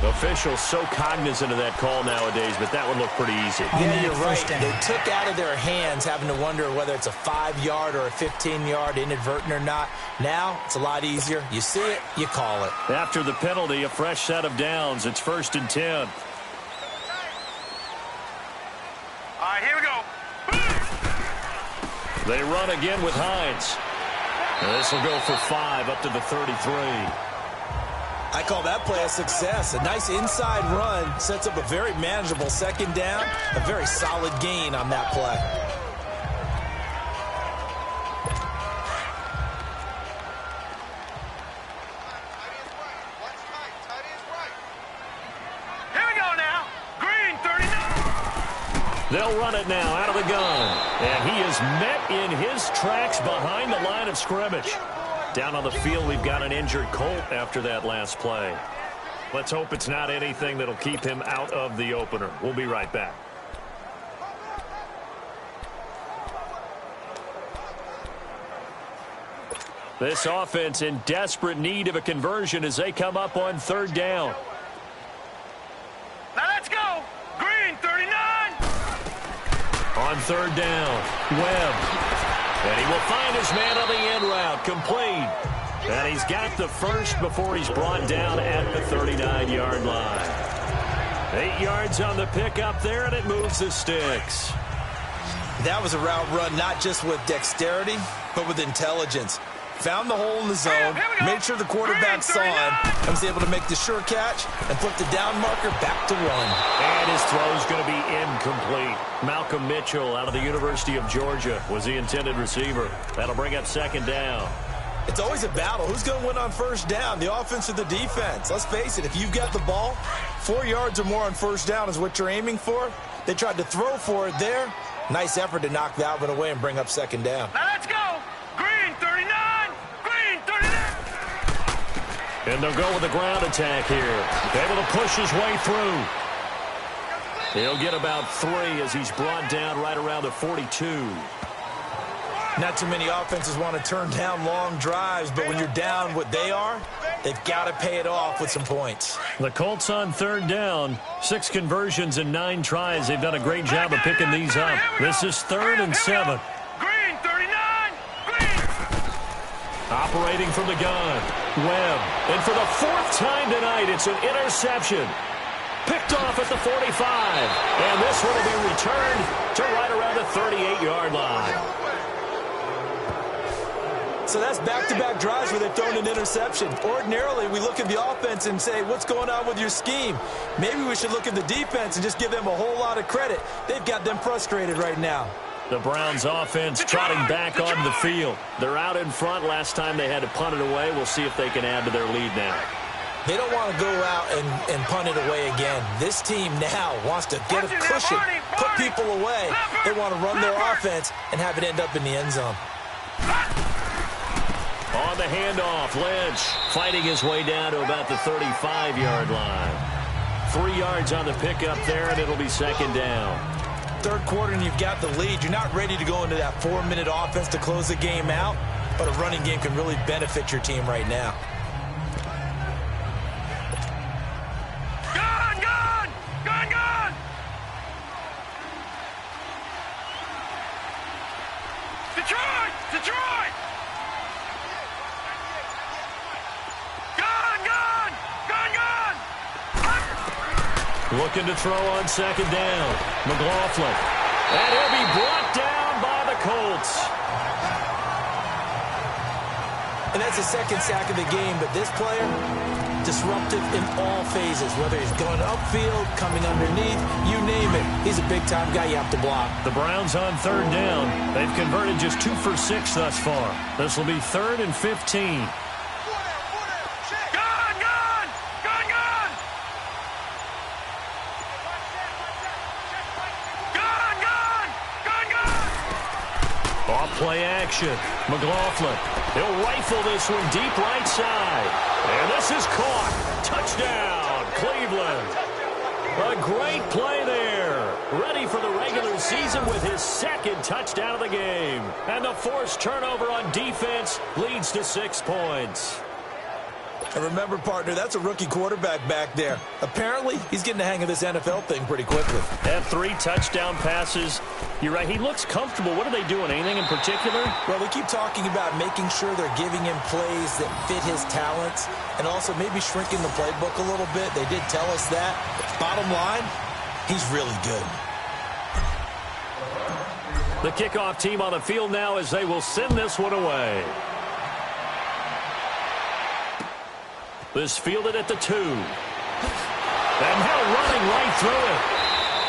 Officials so cognizant of that call nowadays, but that would look pretty easy. Yeah, you're right. They took out of their hands having to wonder whether it's a 5-yard or a 15-yard, inadvertent or not. Now, it's a lot easier. You see it, you call it. After the penalty, a fresh set of downs. It's 1st and 10. All right, here we go. They run again with Hines. And this will go for 5 up to the 33. I call that play a success. A nice inside run sets up a very manageable 2nd down. A very solid gain on that play. Here we go now. Green, 39. They'll run it now out of the gun. And he is met in his tracks behind the line of scrimmage. Down on the field, we've got an injured Colt after that last play. Let's hope it's not anything that'll keep him out of the opener. We'll be right back. This offense in desperate need of a conversion as they come up on 3rd down. Now let's go. Green, 39. On 3rd down, Webb. And he will find his man on the end route, complete. And he's got the first before he's brought down at the 39-yard line. 8 yards on the pickup there, and it moves the sticks. That was a route run not just with dexterity, but with intelligence. Found the hole in the zone, made sure the quarterback saw him, and was able to make the sure catch and flip the down marker back to 1. And his throw is going to be incomplete. Malcolm Mitchell out of the University of Georgia was the intended receiver. That'll bring up 2nd down. It's always a battle. Who's going to win on 1st down, the offense or the defense? Let's face it, if you've got the ball, 4 yards or more on 1st down is what you're aiming for. They tried to throw for it there. Nice effort to knock that one away and bring up 2nd down. Now let's go. Green, 39. Green, 39. And they'll go with the ground attack here. Able to push his way through. He'll get about 3 as he's brought down right around the 42. Not too many offenses want to turn down long drives, but when you're down what they are, they've got to pay it off with some points. The Colts on 3rd down. 6 conversions and 9 tries. They've done a great job of picking these up. This is 3rd and 7. Green, 39. Green. Operating from the gun. Webb. And for the 4th time tonight, it's an interception. Picked off at the 45. And this one will be returned to right around the 38-yard line. So that's back-to-back drives where they've thrown an interception. Ordinarily, we look at the offense and say, what's going on with your scheme? Maybe we should look at the defense and just give them a whole lot of credit. They've got them frustrated right now. The Browns offense trotting back onto the field. They're out in front. Last time they had to punt it away. We'll see if they can add to their lead now. They don't want to go out and punt it away again. This team now wants to get a cushion, put people away. They want to run their offense and have it end up in the end zone. On the handoff, Lynch fighting his way down to about the 35-yard line. 3 yards on the pickup there, and it'll be 2nd down. third quarter and you've got the lead, you're not ready to go into that 4-minute offense to close the game out, but a running game can really benefit your team right now. Gone, gone! Gone, gone! Detroit! Detroit! Gone, gone! Gone, gone! Looking to throw on second down. McLaughlin. And he'll be brought down by the Colts. And that's the second sack of the game, but this player, disruptive in all phases, whether he's going upfield, coming underneath, you name it. He's a big-time guy you have to block. The Browns on third down. They've converted just 2 for 6 thus far. This will be 3rd and 15. Gone, gone! Gone, gone! Gone, gone! Gone, gone! Off play action. McLaughlin. He'll rifle this one deep right side. And this is caught. Touchdown, Cleveland. A great play there. Ready for the regular season with his second touchdown of the game. And the forced turnover on defense leads to 6 points. And remember, partner, that's a rookie quarterback back there. Apparently, he's getting the hang of this NFL thing pretty quickly. Had 3 touchdown passes. You're right, he looks comfortable. What are they doing? Anything in particular? Well, we keep talking about making sure they're giving him plays that fit his talents and also maybe shrinking the playbook a little bit. They did tell us that. Bottom line, he's really good. The kickoff team on the field now as they will send this one away. This fielded at the 2. And now running right through it.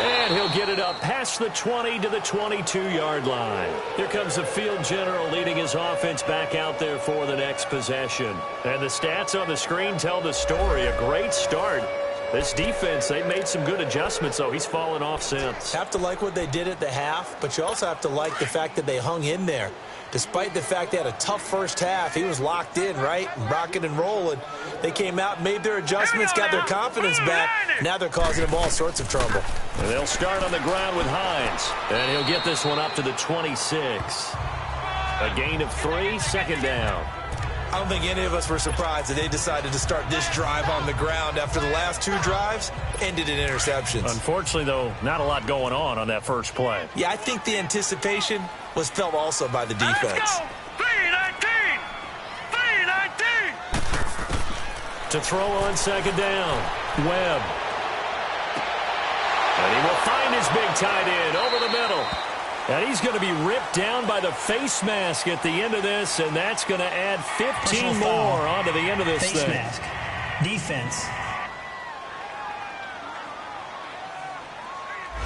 And he'll get it up past the 20 to the 22-yard line. Here comes the field general leading his offense back out there for the next possession. And the stats on the screen tell the story. A great start. This defense, they've made some good adjustments, though. He's fallen off since. Have to like what they did at the half, but you also have to like the fact that they hung in there. Despite the fact they had a tough first half, he was locked in, right? Rocking and rolling. They came out, made their adjustments, got their confidence back. Now they're causing him all sorts of trouble. And they'll start on the ground with Hines. And he'll get this one up to the 26. A gain of 3, second down. I don't think any of us were surprised that they decided to start this drive on the ground after the last 2 drives ended in interceptions. Unfortunately, though, not a lot going on that first play. Yeah, I think the anticipation was felt also by the defense. Let's go! 3-19! 3-19! To throw on second down, Webb. And he will find his big tight end over the middle. And he's going to be ripped down by the face mask at the end of this, and that's going to add 15 more onto the end of this face thing. Mask. Defense.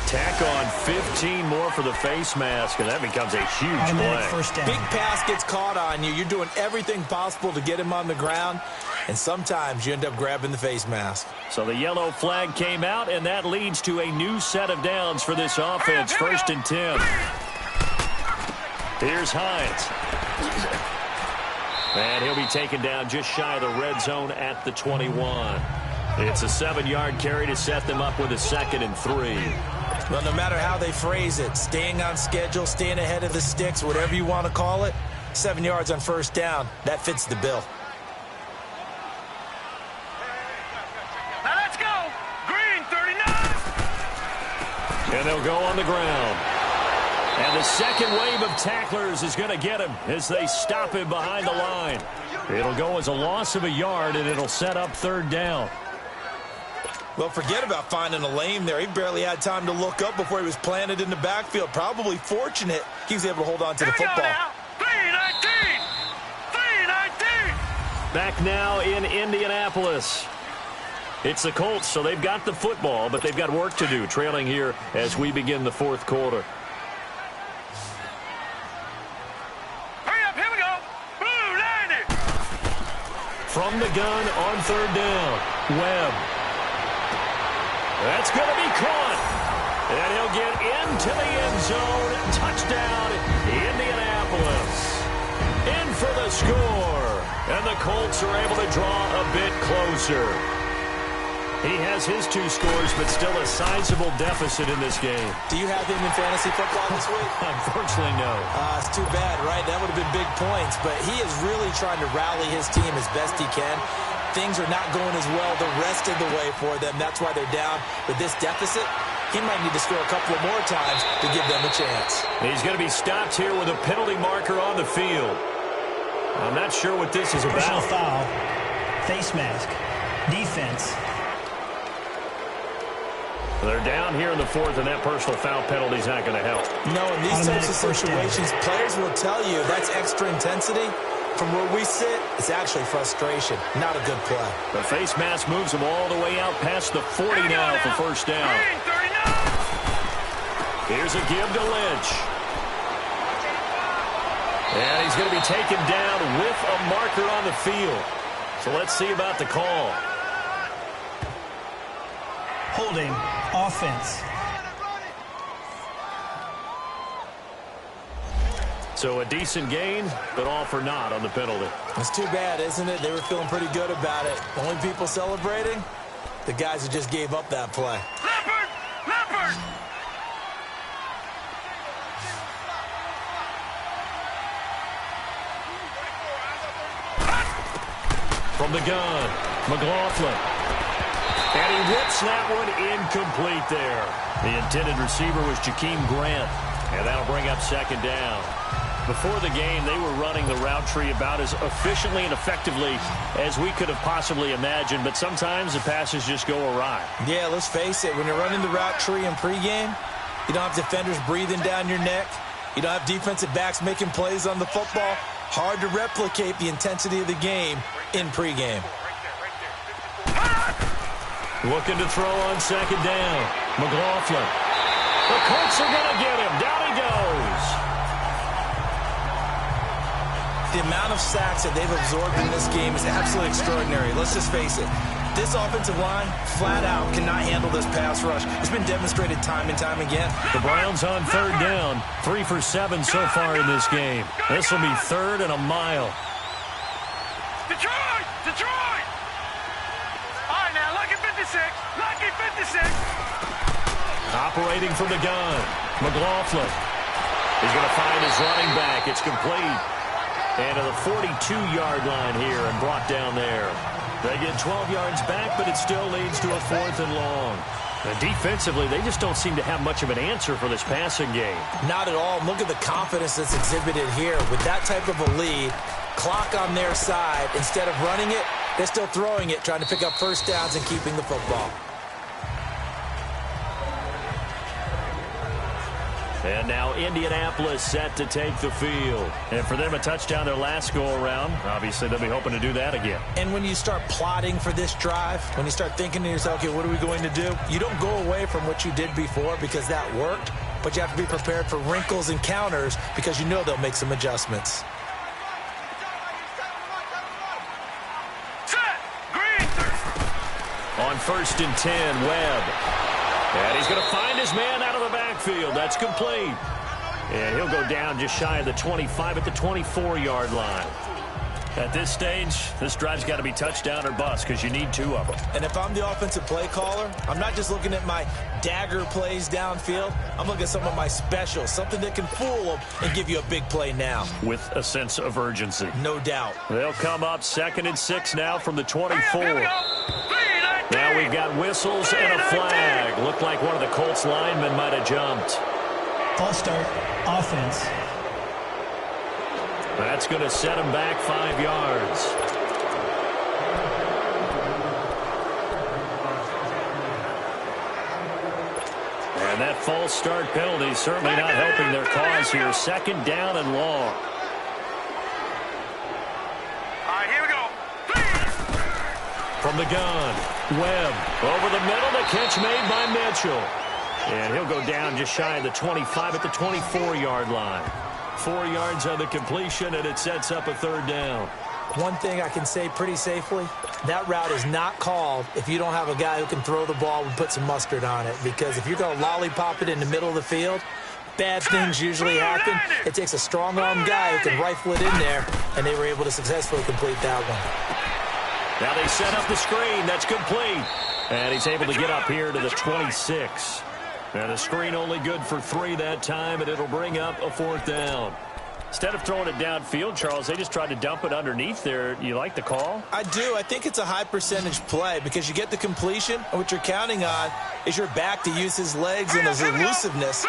Tack on 15 more for the face mask, and that becomes a huge play. First down. Big pass gets caught on you. You're doing everything possible to get him on the ground, and sometimes you end up grabbing the face mask. So the yellow flag came out, and that leads to a new set of downs for this offense. 1st and 10. Here's Hines. And he'll be taken down just shy of the red zone at the 21. It's a 7-yard carry to set them up with a 2nd and 3. Well, no matter how they phrase it, staying on schedule, staying ahead of the sticks, whatever you want to call it, 7 yards on first down, that fits the bill. Now let's go! Green, 39! And they'll go on the ground. And the second wave of tacklers is going to get him as they stop him behind the line. It'll go as a loss of a yard, and it'll set up 3rd down. Well, forget about finding a lane there. He barely had time to look up before he was planted in the backfield. Probably fortunate he was able to hold on to the football. 3-19! 3-19! Back now in Indianapolis. It's the Colts, so they've got the football, but they've got work to do, trailing here as we begin the 4th quarter. Hurry up, here we go! Blue, landed! From the gun on 3rd down, Webb. That's going to be caught. And he'll get into the end zone. Touchdown, Indianapolis. In for the score. And the Colts are able to draw a bit closer. He has his 2 scores, but still a sizable deficit in this game. Do you have him in fantasy football this week? Unfortunately, no. It's too bad, right? That would have been big points, but he is really trying to rally his team as best he can. Things are not going as well the rest of the way for them. That's why they're down with this deficit. He might need to score a couple of more times to give them a chance. He's going to be stopped here with a penalty marker on the field. I'm not sure what this is about. Personal foul, face mask, defense. They're down here in the 4th, and that personal foul penalty is not going to help. No, in these types of situations, players will tell you that's extra intensity. From where we sit, it's actually frustration. Not a good play. The face mask moves him all the way out past the 40 now for first down. Here's a give to Lynch. And he's going to be taken down with a marker on the field. So let's see about the call. Holding, offense. So a decent gain, but all for naught on the penalty. It's too bad, isn't it? They were feeling pretty good about it. The only people celebrating, the guys who just gave up that play. Leopard! Leopard! From the gun, McLaughlin. And he whips that one incomplete there. The intended receiver was Jakeem Grant. And that'll bring up second down. Before the game, they were running the route tree about as efficiently and effectively as we could have possibly imagined, but sometimes the passes just go awry. Yeah, let's face it. When you're running the route tree in pregame, you don't have defenders breathing down your neck. You don't have defensive backs making plays on the football. Hard to replicate the intensity of the game in pregame. Looking to throw on second down. McLaughlin. The Colts are going to get him. Down he goes. The amount of sacks that they've absorbed in this game is absolutely extraordinary. Let's just face it. This offensive line, flat out, cannot handle this pass rush. It's been demonstrated time and time again. The Browns on third down. 3 for 7 so far in this game. This will be 3rd and a mile. Detroit! Detroit! All right, now, lucky 56. Lucky 56. Operating from the gun. McLaughlin. He's going to find his running back. It's complete. And to the 42-yard line here and brought down there. They get 12 yards back, but it still leads to a 4th and long. And defensively, they just don't seem to have much of an answer for this passing game. Not at all. Look at the confidence that's exhibited here. With that type of a lead, clock on their side, instead of running it, they're still throwing it, trying to pick up first downs and keeping the football. And now Indianapolis set to take the field. And for them, a touchdown their last go-around. Obviously, they'll be hoping to do that again. And when you start plotting for this drive, when you start thinking to yourself, okay, what are we going to do? You don't go away from what you did before because that worked, but you have to be prepared for wrinkles and counters because you know they'll make some adjustments. Set! Green! On 1st and 10, Webb. And he's going to find his man out of the backfield. That's complete. And he'll go down just shy of the 25 at the 24-yard line. At this stage, this drive's got to be touchdown or bust because you need 2 of them. And if I'm the offensive play caller, I'm not just looking at my dagger plays downfield. I'm looking at some of my specials, something that can fool them and give you a big play now. With a sense of urgency. No doubt. They'll come up 2nd and 6 now from the 24. Now we've got whistles and a flag. Looked like one of the Colts linemen might have jumped. False start, offense. That's going to set him back 5 yards. And that false start penalty certainly not helping their cause here. 2nd down and long. All right, here we go. From the gun, Webb over the middle. The catch made by Mitchell. And he'll go down just shy of the 25 at the 24-yard line. 4 yards on the completion, and it sets up a 3rd down. One thing I can say pretty safely, that route is not called if you don't have a guy who can throw the ball and put some mustard on it. Because if you're going to lollipop it in the middle of the field, bad things usually happen. It takes a strong-arm guy who can rifle it in there, and they were able to successfully complete that one. Now they set up the screen. That's complete. And he's able to get up here to the 26. And a screen only good for 3 that time, and it'll bring up a 4th down. Instead of throwing it downfield, Charles, they just tried to dump it underneath there. You like the call? I do. I think it's a high percentage play because you get the completion, and what you're counting on is your back to use his legs and his elusiveness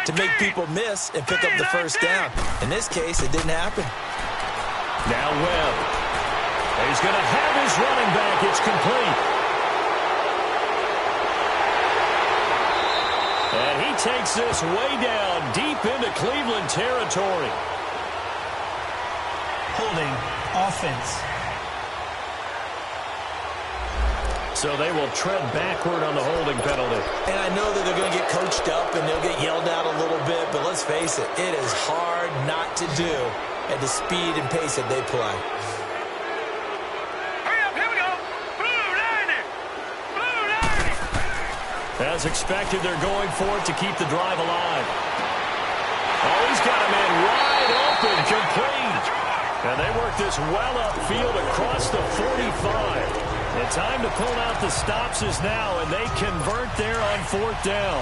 to make people miss and pick up the 1st down. In this case, it didn't happen. Now Webb. He's going to have his running back. It's complete. And he takes this way down deep into Cleveland territory. Holding offense. So they will tread backward on the holding penalty. And I know that they're going to get coached up and they'll get yelled at a little bit, but let's face it, it is hard not to do at the speed and pace that they play. Hurry up, here we go. Blue 90. Blue 90. As expected, they're going for it to keep the drive alive. Oh, he's got a man wide open, complete. And they work this well upfield across the 45. The time to pull out the stops is now, and they convert there on 4th down.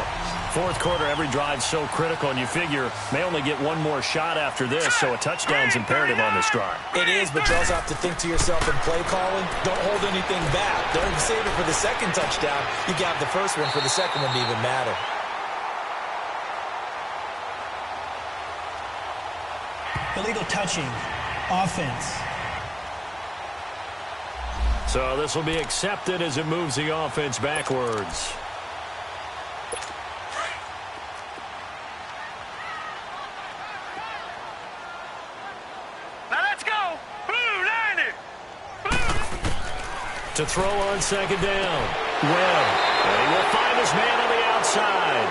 4th quarter, every drive's so critical, and you figure may only get one more shot after this, so a touchdown's imperative on this drive. It is, but you also have to think to yourself in play calling, don't hold anything back. Don't save it for the 2nd touchdown. You got the 1st one for the 2nd one to even matter. Illegal touching. Offense. So this will be accepted as it moves the offense backwards. Now let's go. Blue 90. Blue. To throw on 2nd down. Webb. And he will find his man on the outside.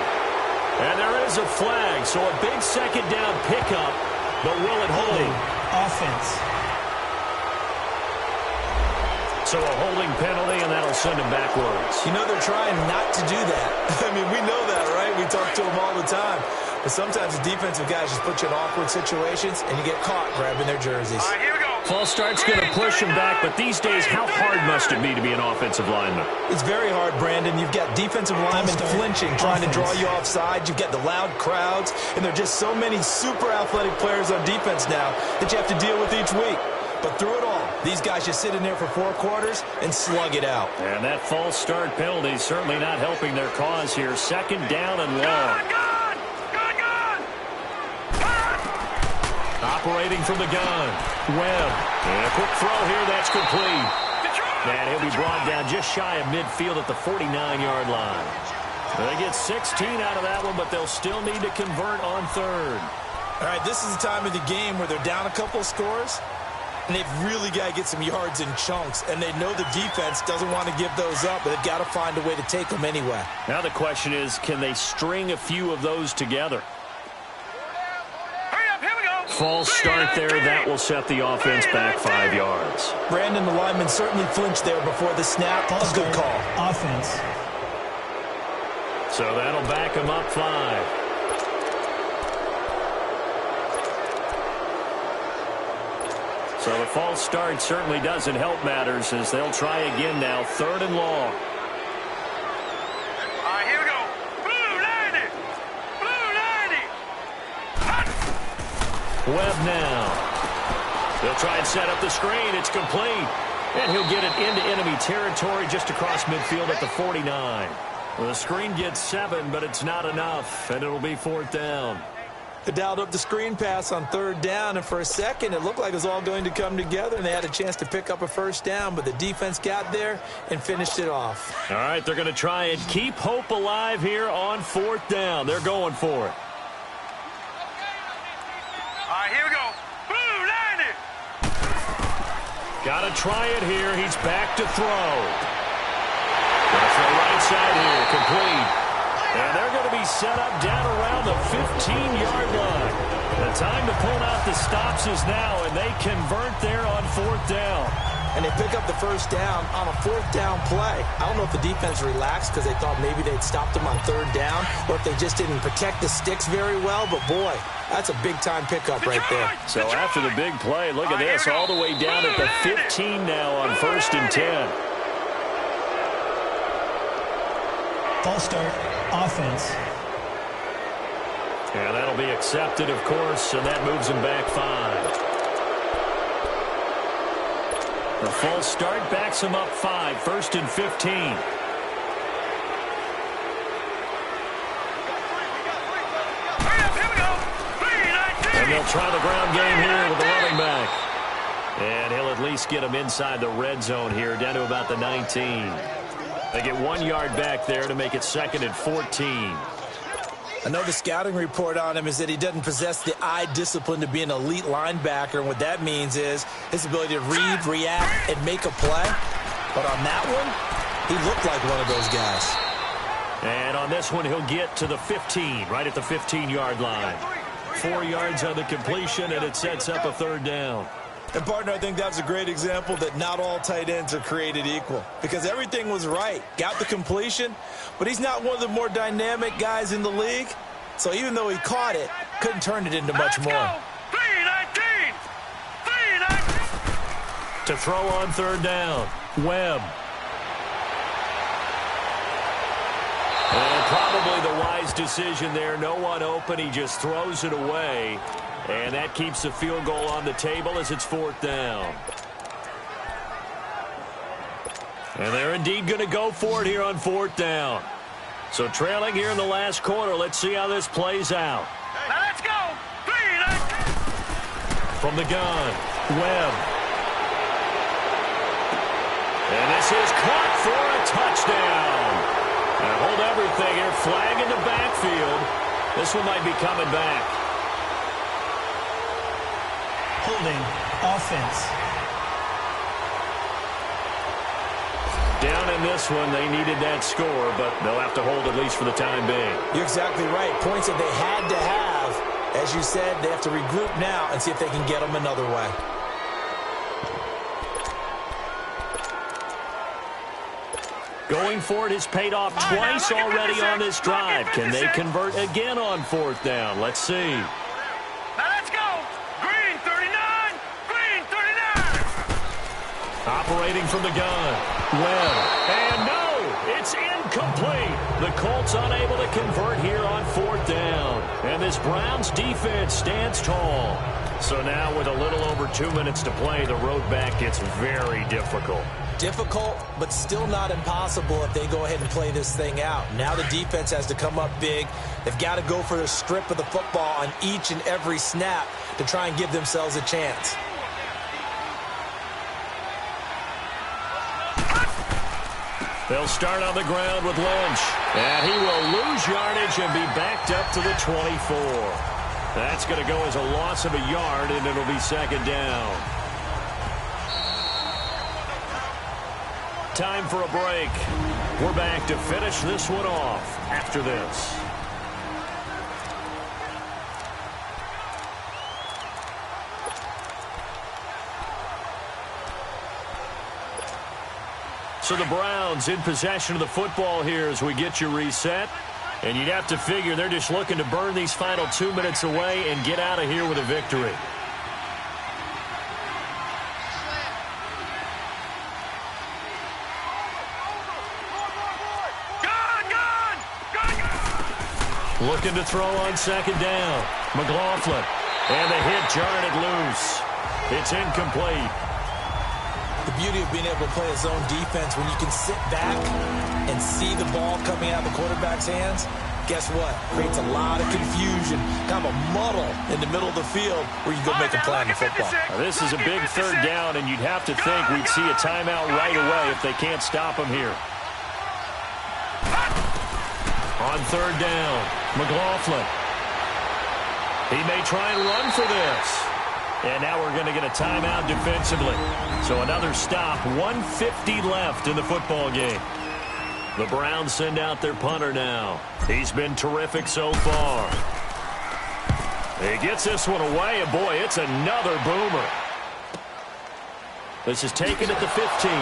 And there is a flag, so a big 2nd down pickup, but will it hold? Offense. So a holding penalty, and that'll send him backwards. You know they're trying not to do that. I mean, we know that, right? We talk to them all the time. But sometimes the defensive guys just put you in awkward situations, and you get caught grabbing their jerseys. All right, here we go. False start's going to push him back, but these days, how hard must it be to be an offensive lineman? It's very hard, Brandon. You've got defensive linemen flinching, trying to draw you offside. You've got the loud crowds, and there are just so many super athletic players on defense now that you have to deal with each week. But through it all, these guys just sit in there for 4 quarters and slug it out. And that false start penalty is certainly not helping their cause here. 2nd down and long. Good. Operating from the gun. Webb. And a quick throw here. That's complete. And he'll be brought down just shy of midfield at the 49-yard line. They get 16 out of that one, but they'll still need to convert on 3rd. All right, this is the time of the game where they're down a couple scores, and they've really got to get some yards in chunks, and they know the defense doesn't want to give those up, but they've got to find a way to take them anyway. Now the question is, can they string a few of those together? Hurry up, here we go. False start there. That will set the offense back 5 yards. Brandon, the lineman certainly flinched there before the snap. A good call. Offense. So that'll back him up 5. So the false start certainly doesn't help matters as they'll try again now. 3rd and long. All right, here we go. Blue 90. Blue 90. Webb now. They'll try and set up the screen. It's complete. And he'll get it into enemy territory just across midfield at the 49. The screen gets 7, but it's not enough, and it'll be 4th down. They dialed up the screen pass on 3rd down, and for a second it looked like it was all going to come together, and they had a chance to pick up a 1st down, but the defense got there and finished it off. All right, they're going to try and keep hope alive here on 4th down. They're going for it. All right, here we go. Blue 90. Got to try it here. He's back to throw. Gonna throw right side here, complete. And they're going to be set up down around the 15-yard line. The time to pull out the stops is now, and they convert there on 4th down. And they pick up the 1st down on a 4th down play. I don't know if the defense relaxed because they thought maybe they'd stopped them on 3rd down, or if they just didn't protect the sticks very well, but boy, that's a big-time pickup right there. So after the big play, look at this, all the way down at the 15 now on 1st and 10. False start, offense. And that'll be accepted, of course, and that moves him back 5. The false start backs him up 5, 1st and 15. And they'll try the ground game here with the running back. And he'll at least get him inside the red zone here, down to about the 19. They get 1 yard back there to make it 2nd and 14. I know the scouting report on him is that he doesn't possess the eye discipline to be an elite linebacker. And what that means is his ability to read, react, and make a play. But on that one, he looked like one of those guys. And on this one, he'll get to the 15, right at the 15-yard line. 4 yards on the completion, and it sets up a 3rd down. And, partner, I think that's a great example that not all tight ends are created equal. Because everything was right. Got the completion, but he's not one of the more dynamic guys in the league. So even though he caught it, couldn't turn it into much more. 3-19! 3-19! To throw on 3rd down, Webb. And probably the wise decision there. No one open. He just throws it away. And that keeps the field goal on the table as it's 4th down. And they're indeed going to go for it here on 4th down. So trailing here in the last quarter. Let's see how this plays out. Now let's go! 3-19! From the gun, Webb. And this is caught for a touchdown. And hold everything here. Flag in the backfield. This one might be coming back. Holding, offense. Down in this one, they needed that score, but they'll have to hold at least for the time being. You're exactly right. Points that they had to have. As you said, they have to regroup now and see if they can get them another way. Going for it has paid off twice already on this drive. Can they convert again on 4th down? Let's see. Now let's go! Green 39! Green 39! Operating from the gun. Webb. And no! It's incomplete. The Colts unable to convert here on 4th down. And this Browns defense stands tall. So now with a little over 2 minutes to play, the road back gets very difficult. Difficult, but still not impossible if they go ahead and play this thing out. Now the defense has to come up big. They've got to go for the strip of the football on each and every snap to try and give themselves a chance. They'll start on the ground with Lynch. And he will lose yardage and be backed up to the 24. That's going to go as a loss of a yard, and it'll be 2nd down. Time for a break. We're back to finish this one off after this. So the Browns in possession of the football here as we get you reset. And you'd have to figure they're just looking to burn these final 2 minutes away and get out of here with a victory. Looking to throw on 2nd down. McLaughlin. And the hit jarred it loose. It's incomplete. The beauty of being able to play a zone defense when you can sit back and see the ball coming out of the quarterback's hands, guess what? Creates a lot of confusion, kind of a muddle in the middle of the field where you go make a play on the football. Now, this is a big 3rd down, and you'd have to think we'd see a timeout right away if they can't stop him here. On 3rd down, McLaughlin. He may try and run for this. And now we're going to get a timeout defensively. So another stop, 1:50 left in the football game. The Browns send out their punter now. He's been terrific so far. He gets this one away, and boy, it's another boomer. This is taken at the 15.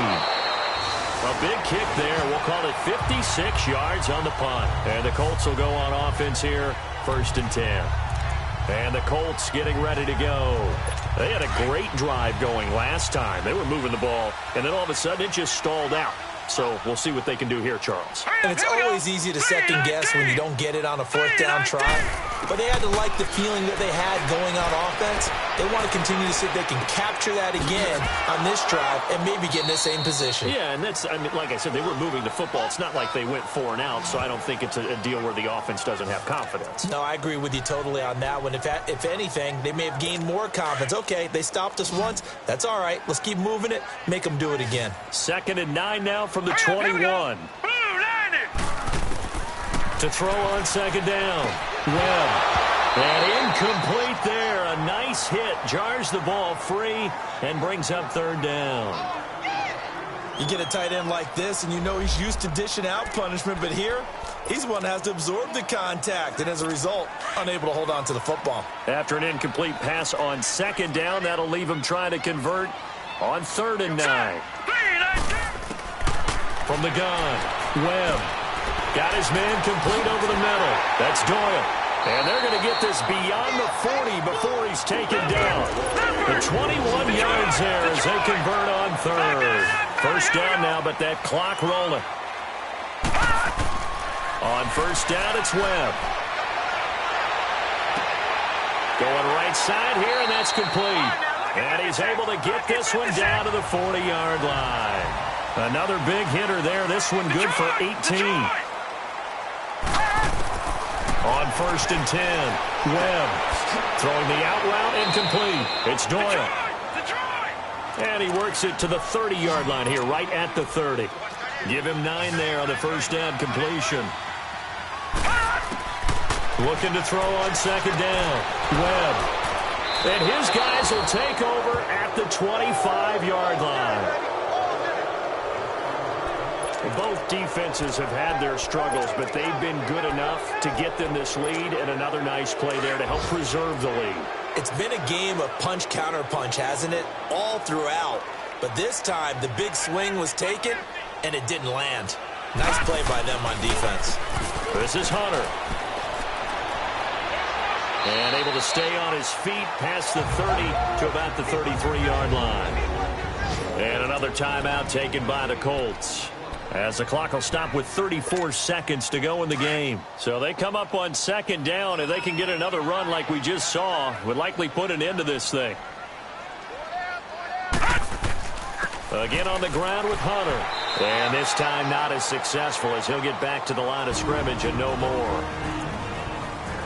A big kick there. We'll call it 56 yards on the punt. And the Colts will go on offense here, 1st and 10. And the Colts getting ready to go. They had a great drive going last time. They were moving the ball, and then all of a sudden it just stalled out. So we'll see what they can do here, Charles. And it's always easy to second guess when you don't get it on a fourth down try. But they had to like the feeling that they had going on offense. They want to continue to see if they can capture that again on this drive and maybe get in the same position. Yeah, and that's, I mean, like I said, they were moving the football. It's not like they went 4 and out, so I don't think it's a deal where the offense doesn't have confidence. No, I agree with you totally on that one. If anything, they may have gained more confidence. Okay, they stopped us once. That's all right. Let's keep moving it. Make them do it again. 2nd and 9 now from the 21. To throw on 2nd down. Webb. And incomplete there. A nice hit. Jars the ball free and brings up 3rd down. You get a tight end like this, and you know he's used to dishing out punishment, but here, he's the one that has to absorb the contact, and as a result, unable to hold on to the football. After an incomplete pass on 2nd down, that'll leave him trying to convert on 3rd and 9. From the gun, Webb. Got his man complete over the middle. That's Doyle. And they're going to get this beyond the 40 before he's taken down. The 21 yards there as they convert on 3rd. 1st down now, but that clock rolling. On 1st down, it's Webb. Going right side here, and that's complete. And he's able to get this one down to the 40-yard line. Another big hitter there. This one good for 18. On 1st and 10, Webb throwing the out route incomplete. It's Doyle. And he works it to the 30-yard line here, right at the 30. Give him 9 there on the 1st down completion. Looking to throw on 2nd down. Webb. And his guys will take over at the 25-yard line. Both defenses have had their struggles, but they've been good enough to get them this lead, and another nice play there to help preserve the lead. It's been a game of punch-counter-punch, hasn't it? All throughout. But this time, the big swing was taken, and it didn't land. Nice play by them on defense. This is Hunter. And able to stay on his feet past the 30 to about the 33-yard line. And another timeout taken by the Colts, as the clock will stop with 34 seconds to go in the game. So they come up on 2nd down, and they can get another run like we just saw. Would likely put an end to this thing. Again on the ground with Hunter. And this time not as successful, as he'll get back to the line of scrimmage and no more.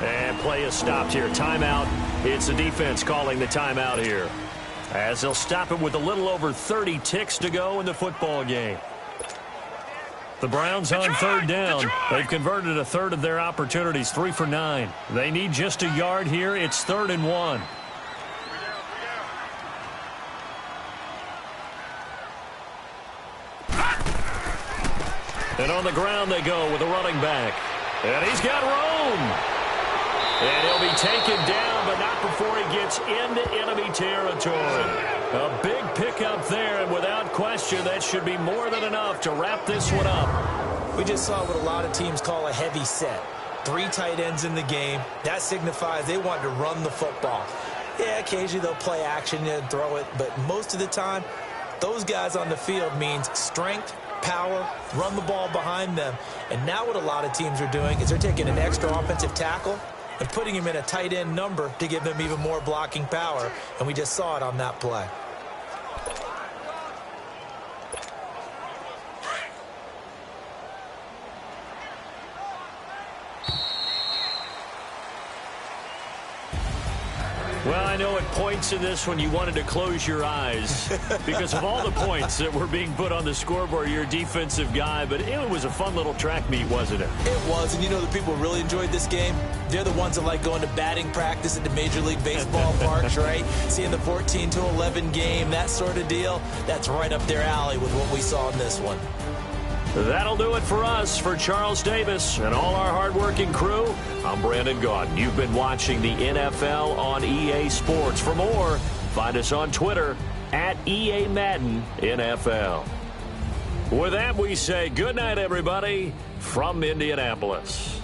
And play is stopped here. Timeout. It's the defense calling the timeout here, as they'll stop it with a little over 30 ticks to go in the football game. The Browns on 3rd down. They've converted a third of their opportunities, 3 for 9. They need just a yard here. It's 3rd and 1. And on the ground they go with a running back. And he's got room. And he'll be taken down, but not before he gets into enemy territory. A big pickup there, and without question, that should be more than enough to wrap this one up. We just saw what a lot of teams call a heavy set. 3 tight ends in the game. That signifies they want to run the football. Yeah, occasionally they'll play action and throw it, but most of the time, those guys on the field means strength, power, run the ball behind them. And now what a lot of teams are doing is they're taking an extra offensive tackle and putting him in a tight end number to give them even more blocking power. And we just saw it on that play. Well, I know at points in this one you wanted to close your eyes because of all the points that were being put on the scoreboard. You're a defensive guy, but it was a fun little track meet, wasn't it? It was, and you know the people who really enjoyed this game? They're the ones that like going to batting practice at the Major League Baseball parks, right? Seeing the 14-11 game, that sort of deal. That's right up their alley with what we saw in this one. That'll do it for us. For Charles Davis and all our hardworking crew, I'm Brandon Gaudin. You've been watching the NFL on EA Sports. For more, find us on Twitter at EA Madden NFL. With that, we say good night, everybody, from Indianapolis.